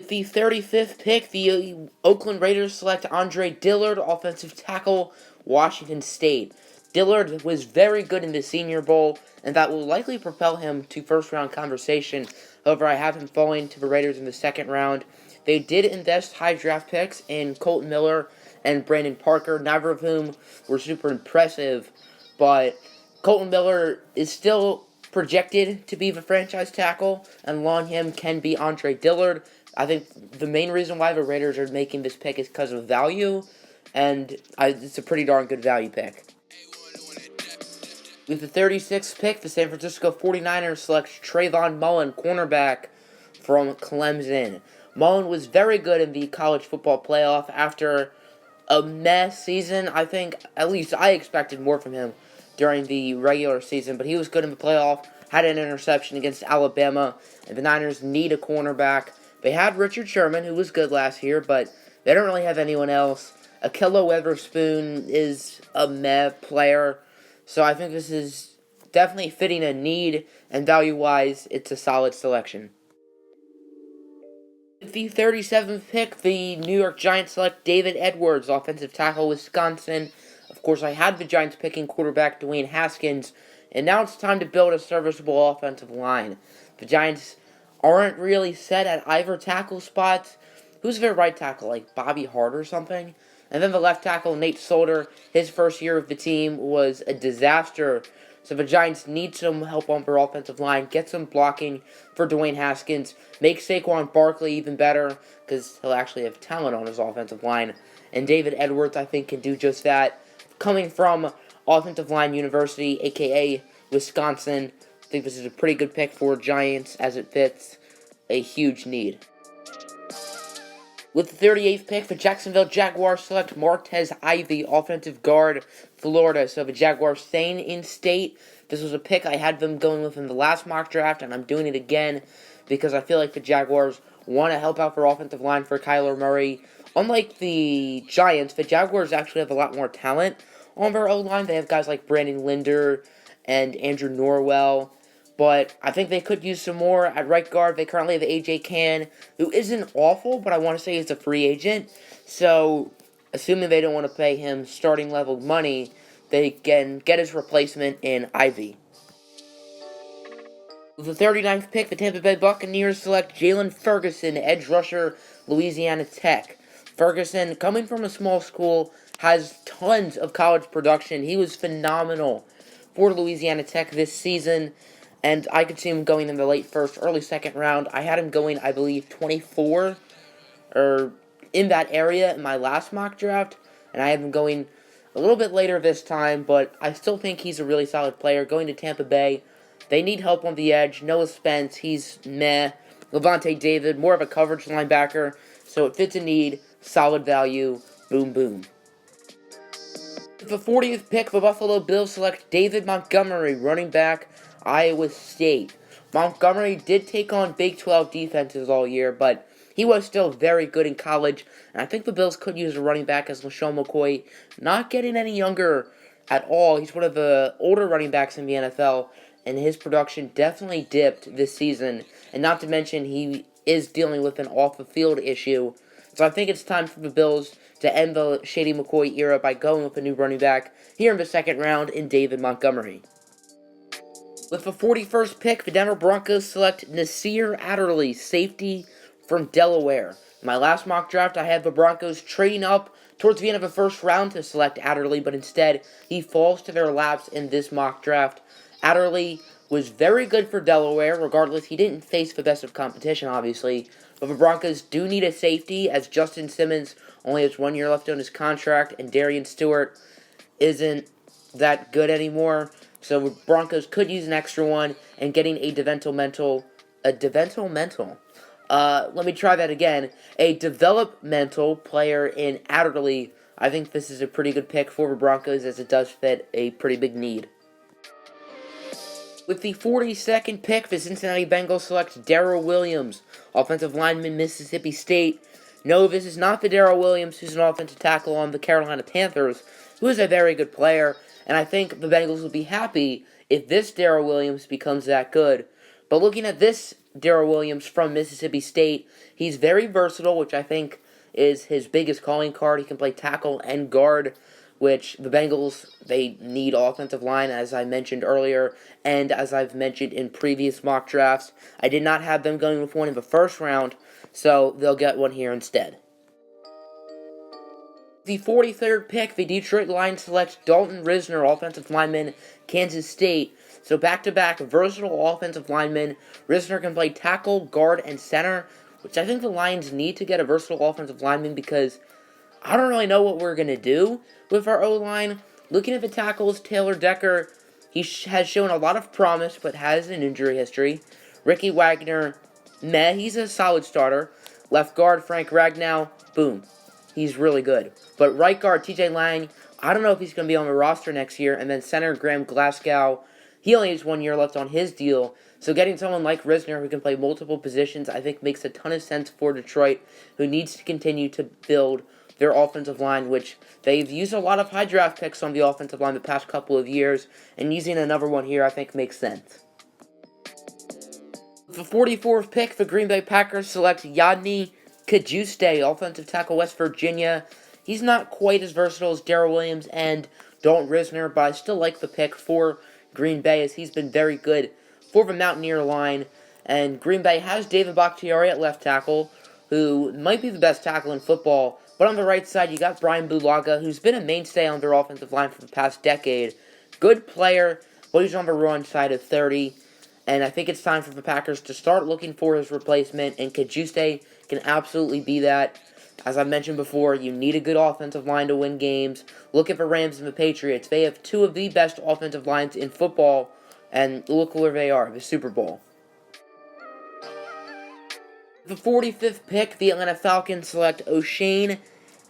The 35th pick, the Oakland Raiders select Andre Dillard, offensive tackle, Washington State. Dillard was very good in the Senior Bowl, and that will likely propel him to first-round conversation. However, I have him falling to the Raiders in the second round. They did invest high draft picks in Colton Miller and Brandon Parker, neither of whom were super impressive, but Colton Miller is still projected to be the franchise tackle, and along him can be Andre Dillard. I think the main reason why the Raiders are making this pick is because of value, and it's a pretty darn good value pick. With the 36th pick, the San Francisco 49ers select Trayvon Mullen, cornerback from Clemson. Mullen was very good in the college football playoff after a mess season. I think, at least I expected more from him during the regular season, but he was good in the playoff, had an interception against Alabama, and the Niners need a cornerback. They had Richard Sherman, who was good last year, but they don't really have anyone else. Ahkello Witherspoon is a meh player. So I think this is definitely fitting a need, and value-wise, it's a solid selection. With the 37th pick, the New York Giants select David Edwards, offensive tackle, Wisconsin. Of course, I had the Giants picking quarterback Dwayne Haskins, and now it's time to build a serviceable offensive line. The Giants aren't really set at either tackle spots. Who's their right tackle, like Bobby Hart or something? And then the left tackle, Nate Solder, his first year with the team was a disaster. So the Giants need some help on their offensive line, get some blocking for Dwayne Haskins, make Saquon Barkley even better, because he'll actually have talent on his offensive line. And David Edwards, I think, can do just that. Coming from Offensive Line University, a.k.a. Wisconsin, I think this is a pretty good pick for Giants, as it fits a huge need. With the 38th pick, the Jacksonville Jaguars select Martez Ivey, offensive guard, Florida. So the Jaguars staying in state. This was a pick I had them going with in the last mock draft, and I'm doing it again because I feel like the Jaguars want to help out their offensive line for Kyler Murray. Unlike the Giants, the Jaguars actually have a lot more talent on their O-line. They have guys like Brandon Linder and Andrew Norwell. But I think they could use some more at right guard. They currently have A.J. Cann, who isn't awful, but I want to say he's a free agent. So, assuming they don't want to pay him starting level money, they can get his replacement in Ivy. With the 39th pick, the Tampa Bay Buccaneers select Jalen Ferguson, edge rusher, Louisiana Tech. Ferguson, coming from a small school, has tons of college production. He was phenomenal for Louisiana Tech this season. And I could see him going in the late first, early second round. I had him going, I believe, 24, or in that area in my last mock draft. And I have him going a little bit later this time, but I still think he's a really solid player. Going to Tampa Bay, They need help on the edge. Noah Spence, he's meh. Levante David, more of a coverage linebacker. So it fits a need. Solid value. Boom, boom. With the 40th pick, the Buffalo Bills select David Montgomery, running back, Iowa State. Montgomery did take on Big 12 defenses all year, but he was still very good in college, and I think the Bills could use a running back as LaShawn McCoy, not getting any younger at all. He's one of the older running backs in the NFL, and his production definitely dipped this season, and not to mention he is dealing with an off-the-field issue. So I think it's time for the Bills to end the Shady McCoy era by going with a new running back here in the second round in David Montgomery. With the 41st pick, the Denver Broncos select Nasir Adderley, safety from Delaware. In my last mock draft, I had the Broncos trading up towards the end of the first round to select Adderley, but instead, he falls to their laps in this mock draft. Adderley was very good for Delaware, regardless, he didn't face the best of competition, obviously, but the Broncos do need a safety, as Justin Simmons only has 1 year left on his contract, and Darian Stewart isn't that good anymore. So the Broncos could use an extra one, and getting a developmental player in Adderley. I think this is a pretty good pick for the Broncos, as it does fit a pretty big need. With the 42nd pick, the Cincinnati Bengals select Darrell Williams, offensive lineman, Mississippi State. No, this is not the Darrell Williams who's an offensive tackle on the Carolina Panthers, who is a very good player, and I think the Bengals will be happy if this Darrell Williams becomes that good. But looking at this Darrell Williams from Mississippi State, he's very versatile, which I think is his biggest calling card. He can play tackle and guard, which the Bengals, they need offensive line, as I mentioned earlier, and as I've mentioned in previous mock drafts. I did not have them going with one in the first round, so they'll get one here instead. The 43rd pick, the Detroit Lions select Dalton Risner, offensive lineman, Kansas State. So back-to-back versatile offensive linemen. Risner can play tackle, guard, and center, which I think the Lions need to get a versatile offensive lineman because I don't really know what we're going to do with our O-line. Looking at the tackles, Taylor Decker, he has shown a lot of promise, but has an injury history. Ricky Wagner, meh, he's a solid starter. Left guard, Frank Ragnow, boom, he's really good. But right guard, TJ Lang, I don't know if he's going to be on the roster next year. And then center, Graham Glasgow, he only has 1 year left on his deal. So getting someone like Risner who can play multiple positions, I think makes a ton of sense for Detroit, who needs to continue to build their offensive line, which they've used a lot of high draft picks on the offensive line the past couple of years, and using another one here I think makes sense. With the 44th pick, the Green Bay Packers select Yadni Kajuste, offensive tackle, West Virginia. He's not quite as versatile as Darrell Williams and Dalton Risner, but I still like the pick for Green Bay, as he's been very good for the Mountaineer line. And Green Bay has David Bakhtiari at left tackle, who might be the best tackle in football. But on the right side, you got Brian Bulaga, who's been a mainstay on their offensive line for the past decade. Good player, but he's on the wrong side of 30. And I think it's time for the Packers to start looking for his replacement, and Kajuste can absolutely be that. As I mentioned before, you need a good offensive line to win games. Look at the Rams and the Patriots. They have two of the best offensive lines in football, and look where they are, the Super Bowl. The 45th pick, the Atlanta Falcons select O'Shane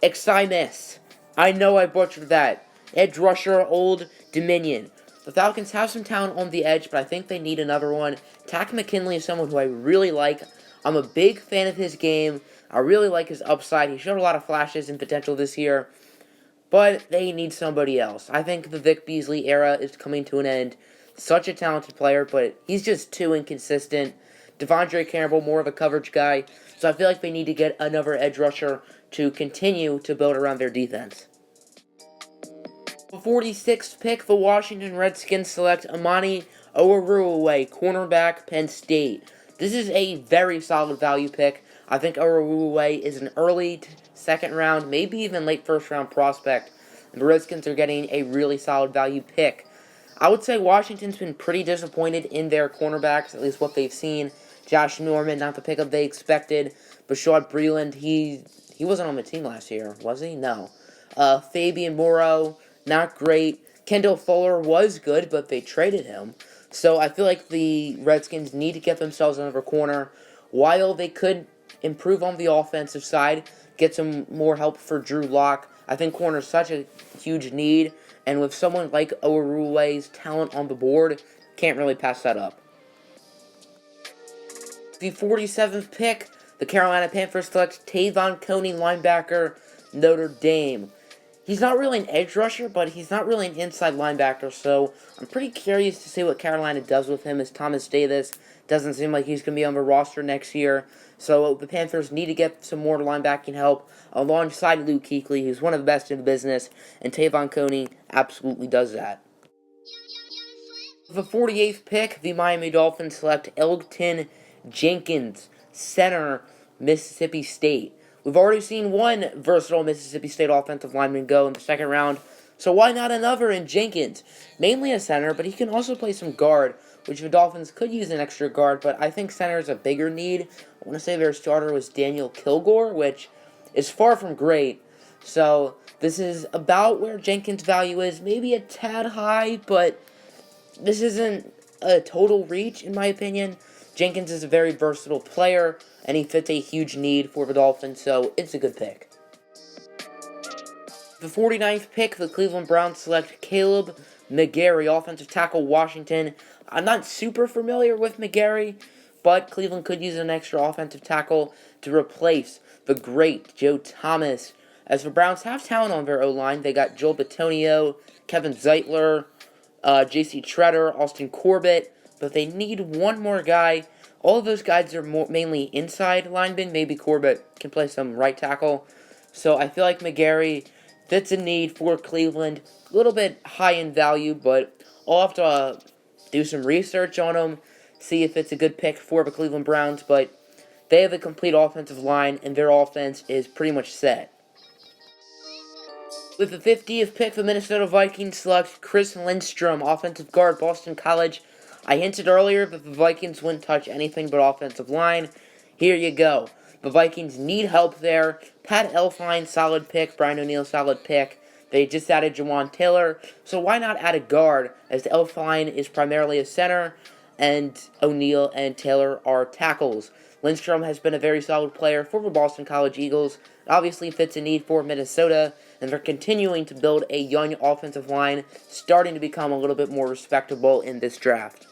Exymus. I know I butchered that. Edge rusher, Old Dominion. The Falcons have some talent on the edge, but I think they need another one. Takk McKinley is someone who I really like. I'm a big fan of his game. I really like his upside. He showed a lot of flashes and potential this year, but they need somebody else. I think the Vic Beasley era is coming to an end. Such a talented player, but he's just too inconsistent. Devondre Campbell, more of a coverage guy, so I feel like they need to get another edge rusher to continue to build around their defense. The 46th pick, the Washington Redskins select Amani Oruwariye, cornerback, Penn State. This is a very solid value pick. I think Oruwariye is an early second round, maybe even late first round prospect, and the Redskins are getting a really solid value pick. I would say Washington's been pretty disappointed in their cornerbacks, at least what they've seen. Josh Norman, not the pickup they expected. Bashaud Breeland, he wasn't on the team last year, was he? No. Fabian Moreau, not great. Kendall Fuller was good, but they traded him. So I feel like the Redskins need to get themselves another corner. While they could improve on the offensive side, get some more help for Drew Lock, I think corner is such a huge need. And with someone like Oruwe's talent on the board, can't really pass that up. The 47th pick, the Carolina Panthers select Tavon Coney, linebacker, Notre Dame. He's not really an edge rusher, but he's not really an inside linebacker, so I'm pretty curious to see what Carolina does with him, as Thomas Davis doesn't seem like he's going to be on the roster next year. So the Panthers need to get some more linebacking help alongside Luke Kuechly, who's one of the best in the business, and Tavon Coney absolutely does that. The 48th pick, the Miami Dolphins select Elgton Jenkins, center, Mississippi State. We've already seen one versatile Mississippi State offensive lineman go in the second round, so why not another in Jenkins? Mainly a center, but he can also play some guard, which the Dolphins could use an extra guard, but I think center is a bigger need. I want to say their starter was Daniel Kilgore, which is far from great. So this is about where Jenkins' value is, maybe a tad high, but this isn't a total reach, in my opinion. Jenkins is a very versatile player, and he fits a huge need for the Dolphins, so it's a good pick. The 49th pick, the Cleveland Browns select Caleb McGarry, offensive tackle, Washington. I'm not super familiar with McGarry, but Cleveland could use an extra offensive tackle to replace the great Joe Thomas. As the Browns have talent on their O-line, they got Joel Bitonio, Kevin Zeitler, J.C. Treader, Austin Corbett, but they need one more guy. All of those guys are mainly inside linemen. Maybe Corbett can play some right tackle. So I feel like McGarry fits a need for Cleveland. A little bit high in value, but I'll have to do some research on him, see if it's a good pick for the Cleveland Browns. But they have a complete offensive line, and their offense is pretty much set. With the 50th pick, the Minnesota Vikings select Chris Lindstrom, offensive guard, Boston College. I hinted earlier that the Vikings wouldn't touch anything but offensive line. Here you go. The Vikings need help there. Pat Elflein, solid pick. Brian O'Neill, solid pick. They just added Jawan Taylor, so why not add a guard, as Elflein is primarily a center, and O'Neill and Taylor are tackles. Lindstrom has been a very solid player for the Boston College Eagles. It obviously fits a need for Minnesota, and they're continuing to build a young offensive line, starting to become a little bit more respectable in this draft.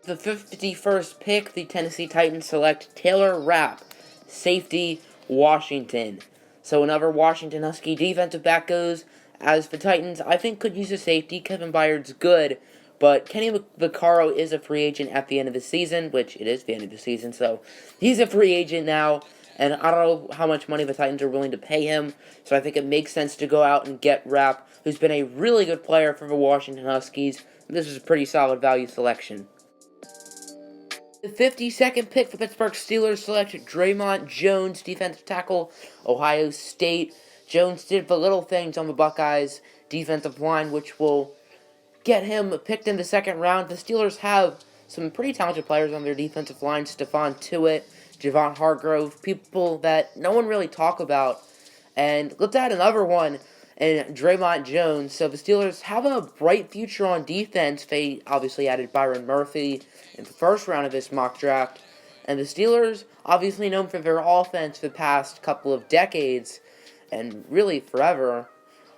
The 51st pick, the Tennessee Titans select Taylor Rapp, safety, Washington. So another Washington Husky defensive back goes. As the Titans, I think could use a safety. Kevin Byard's good, but Kenny Vaccaro is a free agent at the end of the season, which it is the end of the season, so he's a free agent now, and I don't know how much money the Titans are willing to pay him, so I think it makes sense to go out and get Rapp, who's been a really good player for the Washington Huskies. This is a pretty solid value selection. The 52nd pick, the Pittsburgh Steelers select DRE'MONT Jones, defensive tackle, Ohio State. Jones did the little things on the Buckeyes' defensive line, which will get him picked in the second round. The Steelers have some pretty talented players on their defensive line. Stephon Tuitt, Javon Hargrove, people that no one really talk about. And let's add another one in DRE'MONT Jones. So the Steelers have a bright future on defense. They obviously added Byron Murphy in the first round of this mock draft. And the Steelers, obviously known for their offense for the past couple of decades, and really forever.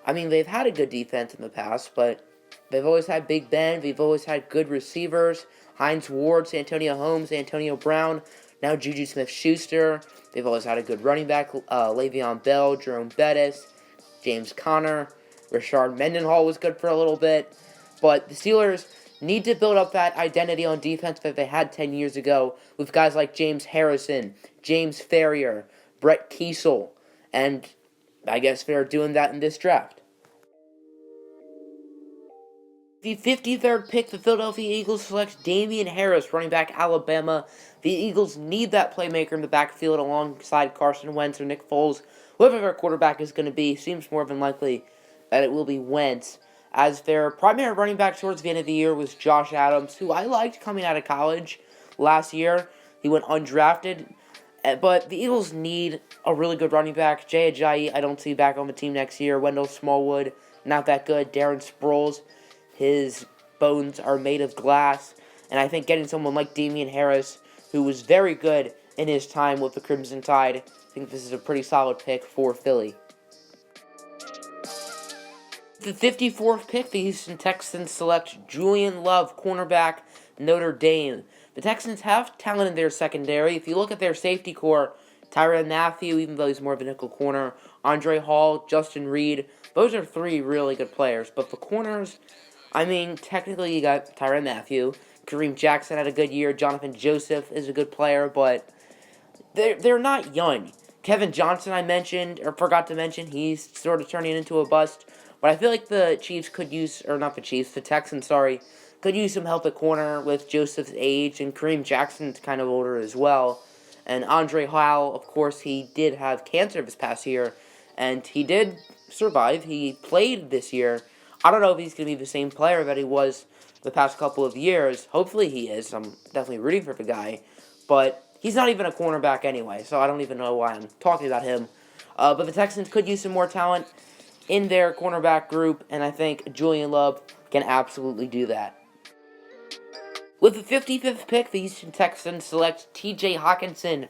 I mean, they've had a good defense in the past, but they've always had Big Ben. They've always had good receivers. Hines Ward, Santonio Holmes, Antonio Brown, now Juju Smith-Schuster. They've always had a good running back, Le'Veon Bell, Jerome Bettis, James Conner. Rashard Mendenhall was good for a little bit. But the Steelers need to build up that identity on defense that they had 10 years ago with guys like James Harrison, James Ferrier, Brett Kiesel, and I guess they're doing that in this draft. The 53rd pick, the Philadelphia Eagles select Damian Harris, running back, Alabama. The Eagles need that playmaker in the backfield alongside Carson Wentz or Nick Foles. Whoever their quarterback is going to be, seems more than likely that it will be Wentz. As their primary running back towards the end of the year was Josh Adams, who I liked coming out of college last year. He went undrafted, but the Eagles need a really good running back. Jay Ajayi, I don't see back on the team next year. Wendell Smallwood, not that good. Darren Sproles, his bones are made of glass, and I think getting someone like Damian Harris, who was very good in his time with the Crimson Tide, I think this is a pretty solid pick for Philly. The 54th pick, the Houston Texans select Julian Love, cornerback, Notre Dame. The Texans have talent in their secondary. If you look at their safety core, Tyrann Mathieu, even though he's more of a nickel corner, Andre Hall, Justin Reed, those are three really good players. But the corners, I mean, technically you got Tyrann Mathieu, Kareem Jackson had a good year, Jonathan Joseph is a good player, but they're not young. Kevin Johnson I mentioned, or forgot to mention, he's sort of turning into a bust. But I feel like the Chiefs could use, or not the Chiefs, the Texans, sorry, could use some help at corner with Joseph's age, and Kareem Jackson's kind of older as well. And Andre Hall, of course, he did have cancer this past year, and he did survive. He played this year. I don't know if he's going to be the same player that he was the past couple of years. Hopefully he is. I'm definitely rooting for the guy. But he's not even a cornerback anyway, so I don't even know why I'm talking about him. But the Texans could use some more talent in their cornerback group, and I think Julian Love can absolutely do that. With the 55th pick, the Houston Texans select T.J. Hockenson,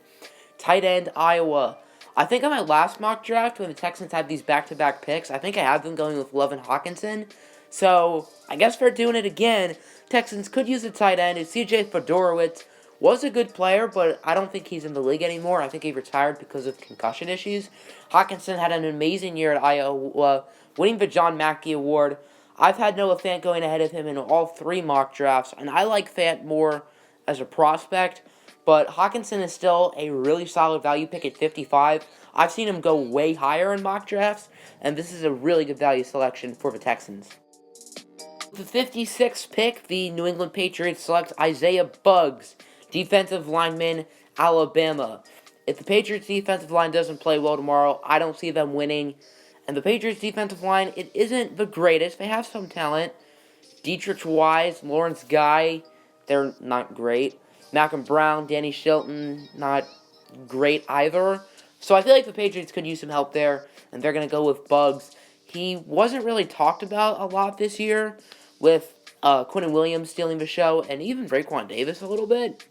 tight end, Iowa. I think on my last mock draft, when the Texans had these back-to-back picks, I think I had them going with Love and Hockenson. So, I guess they're doing it again. Texans could use a tight end. C.J. Fedorowicz was a good player, but I don't think he's in the league anymore. I think he retired because of concussion issues. Hockenson had an amazing year at Iowa, winning the John Mackey Award. I've had Noah Fant going ahead of him in all three mock drafts, and I like Fant more as a prospect, but Hockenson is still a really solid value pick at 55. I've seen him go way higher in mock drafts, and this is a really good value selection for the Texans. The 56th pick, the New England Patriots select Isaiah Buggs, defensive lineman, Alabama. If the Patriots defensive line doesn't play well tomorrow, I don't see them winning. And the Patriots defensive line, it isn't the greatest. They have some talent. Dietrich Wise, Lawrence Guy, they're not great. Malcolm Brown, Danny Shelton, not great either. So I feel like the Patriots could use some help there, and they're going to go with Buggs. He wasn't really talked about a lot this year, with Quinnen Williams stealing the show, and even Raekwon Davis a little bit.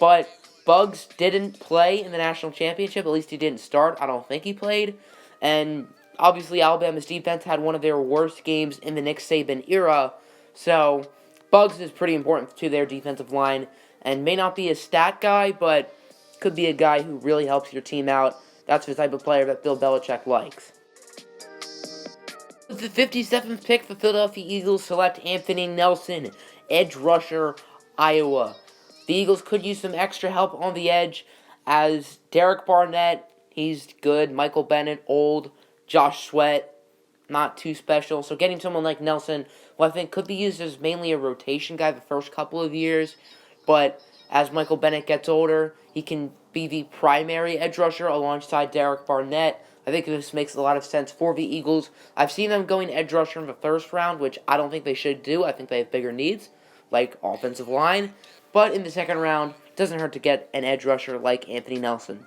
But Buggs didn't play in the national championship. At least he didn't start. I don't think he played. And obviously, Alabama's defense had one of their worst games in the Nick Saban era. So, Buggs is pretty important to their defensive line. And may not be a stat guy, but could be a guy who really helps your team out. That's the type of player that Bill Belichick likes. With the 57th pick, the Philadelphia Eagles select Anthony Nelson, edge rusher, Iowa. The Eagles could use some extra help on the edge, as Derek Barnett, he's good. Michael Bennett, old. Josh Sweat, not too special. So getting someone like Nelson, who I think could be used as mainly a rotation guy the first couple of years, but as Michael Bennett gets older, he can be the primary edge rusher alongside Derek Barnett. I think this makes a lot of sense for the Eagles. I've seen them going edge rusher in the first round, which I don't think they should do. I think they have bigger needs, like offensive line. But in the second round, it doesn't hurt to get an edge rusher like Anthony Nelson.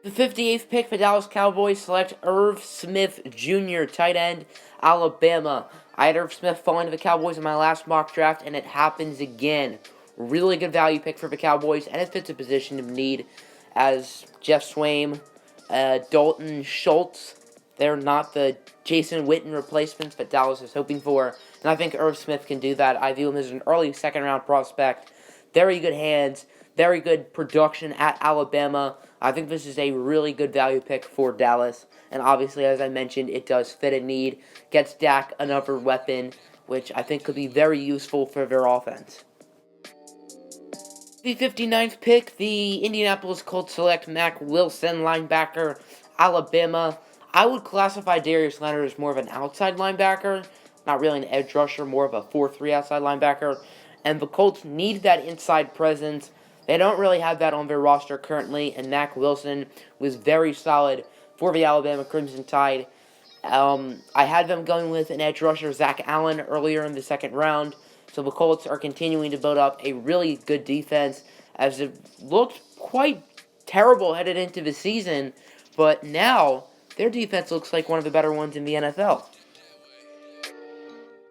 The 58th pick, the Dallas Cowboys select Irv Smith Jr., tight end, Alabama. I had Irv Smith falling to the Cowboys in my last mock draft, and it happens again. Really good value pick for the Cowboys, and it fits a position of need, as Jeff Swaim, Dalton Schultz, they're not the Jason Witten replacements that Dallas is hoping for, and I think Irv Smith can do that. I view him as an early second-round prospect. Very good hands, very good production at Alabama. I think this is a really good value pick for Dallas, and obviously, as I mentioned, it does fit a need. Gets Dak another weapon, which I think could be very useful for their offense. The 59th pick, the Indianapolis Colts select Mack Wilson, linebacker, Alabama. I would classify Darius Leonard as more of an outside linebacker, not really an edge rusher, more of a 4-3 outside linebacker. And the Colts need that inside presence. They don't really have that on their roster currently, and Mack Wilson was very solid for the Alabama Crimson Tide. I had them going with an edge rusher, Zach Allen, earlier in the second round. So the Colts are continuing to build up a really good defense, as it looked quite terrible headed into the season, but now their defense looks like one of the better ones in the NFL.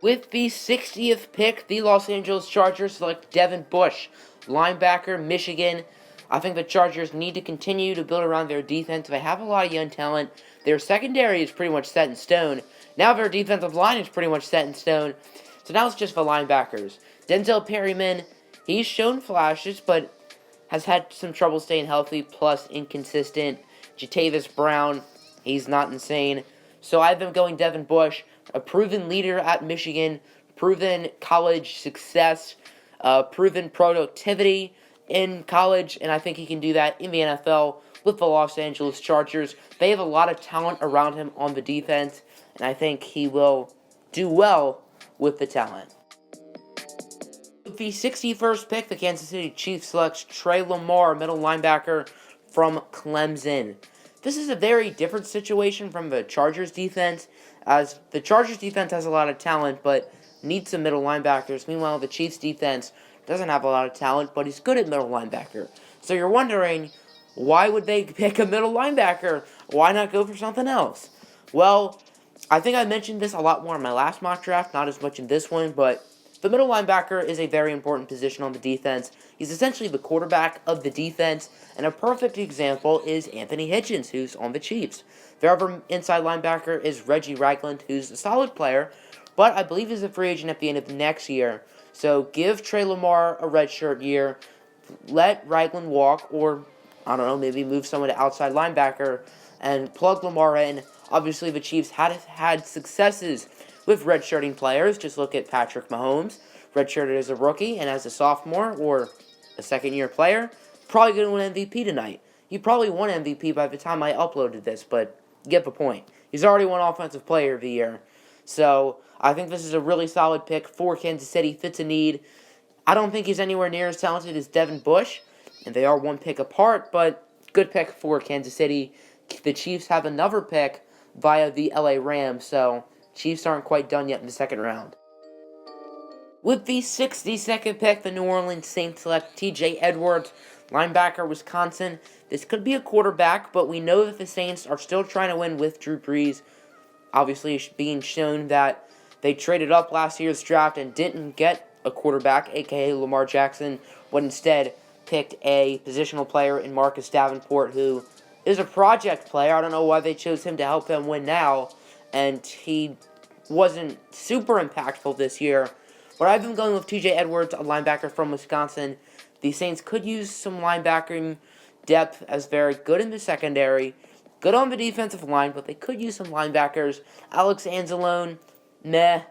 With the 60th pick, the Los Angeles Chargers select Devin Bush, linebacker, Michigan. I think the Chargers need to continue to build around their defense. They have a lot of young talent. Their secondary is pretty much set in stone. Now their defensive line is pretty much set in stone. So now it's just the linebackers. Denzel Perryman, he's shown flashes, but has had some trouble staying healthy, plus inconsistent. Jatavis Brown, he's not insane. So I have them going Devin Bush, a proven leader at Michigan, proven college success, proven productivity in college, and I think he can do that in the NFL with the Los Angeles Chargers. They have a lot of talent around him on the defense, and I think he will do well with the talent. With the 61st pick, the Kansas City Chiefs selects Trey Lamar, middle linebacker from Clemson. This is a very different situation from the Chargers defense, as the Chargers defense has a lot of talent, but needs some middle linebackers. Meanwhile, the Chiefs defense doesn't have a lot of talent, but he's good at middle linebacker. So you're wondering, why would they pick a middle linebacker? Why not go for something else? Well, I think I mentioned this a lot more in my last mock draft, not as much in this one, but the middle linebacker is a very important position on the defense. He's essentially the quarterback of the defense, and a perfect example is Anthony Hitchens, who's on the Chiefs. Their other inside linebacker is Reggie Ragland, who's a solid player, but I believe he's a free agent at the end of next year. So give Trey Lamar a redshirt year, let Ragland walk, or, I don't know, maybe move someone to outside linebacker, and plug Lamar in. Obviously, the Chiefs had successes with redshirting players. Just look at Patrick Mahomes, redshirted as a rookie, and as a sophomore or a second-year player, probably going to win MVP tonight. He probably won MVP by the time I uploaded this, but you get the point. He's already won Offensive Player of the Year. So I think this is a really solid pick for Kansas City, fits a need. I don't think he's anywhere near as talented as Devin Bush, and they are one pick apart, but good pick for Kansas City. The Chiefs have another pick via the LA Rams, so Chiefs aren't quite done yet in the second round. With the 62nd pick, the New Orleans Saints select TJ Edwards, linebacker, Wisconsin. This could be a quarterback, but we know that the Saints are still trying to win with Drew Brees. Obviously, being shown that they traded up last year's draft and didn't get a quarterback, aka Lamar Jackson, but instead picked a positional player in Marcus Davenport, who is a project player. I don't know why they chose him to help them win now, and he wasn't super impactful this year. But I've been going with TJ Edwards, a linebacker from Wisconsin. The Saints could use some linebacking depth, as they're good in the secondary, good on the defensive line, but they could use some linebackers. Alex Anzalone, meh.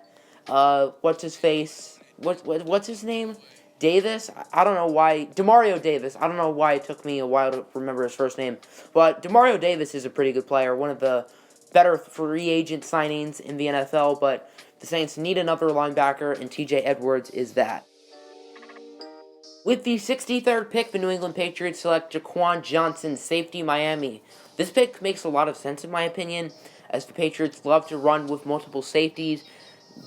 What's his face? What's his name? Davis? I don't know why. Demario Davis. I don't know why it took me a while to remember his first name. But Demario Davis is a pretty good player, one of the better free agent signings in the NFL, but the Saints need another linebacker, and TJ Edwards is that. With the 63rd pick, the New England Patriots select Jaquan Johnson, safety, Miami. This pick makes a lot of sense in my opinion, as the Patriots love to run with multiple safeties.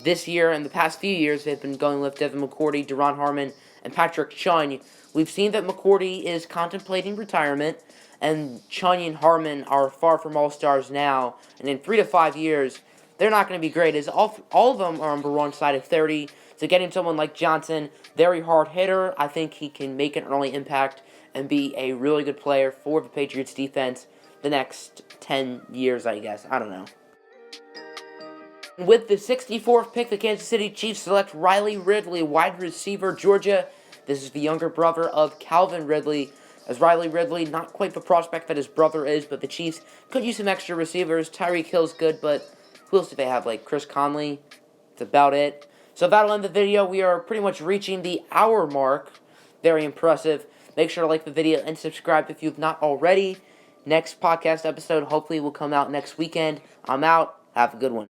This year and the past few years, they've been going with Devin McCourty, Deron Harmon, and Patrick Chung. We've seen that McCourty is contemplating retirement, and Chung and Harmon are far from all-stars now, and in 3 to 5 years, they're not going to be great, as all of them are on the wrong side of 30. So getting someone like Johnson, very hard hitter, I think he can make an early impact and be a really good player for the Patriots defense the next 10 years, I guess. I don't know. With the 64th pick, the Kansas City Chiefs select Riley Ridley, wide receiver, Georgia. This is the younger brother of Calvin Ridley, as Riley Ridley, not quite the prospect that his brother is, but the Chiefs could use some extra receivers. Tyreek Hill's good, but who else do they have? Like Chris Conley? That's about it. So that'll end the video. We are pretty much reaching the hour mark. Very impressive. Make sure to like the video and subscribe if you've not already. Next podcast episode hopefully will come out next weekend. I'm out. Have a good one.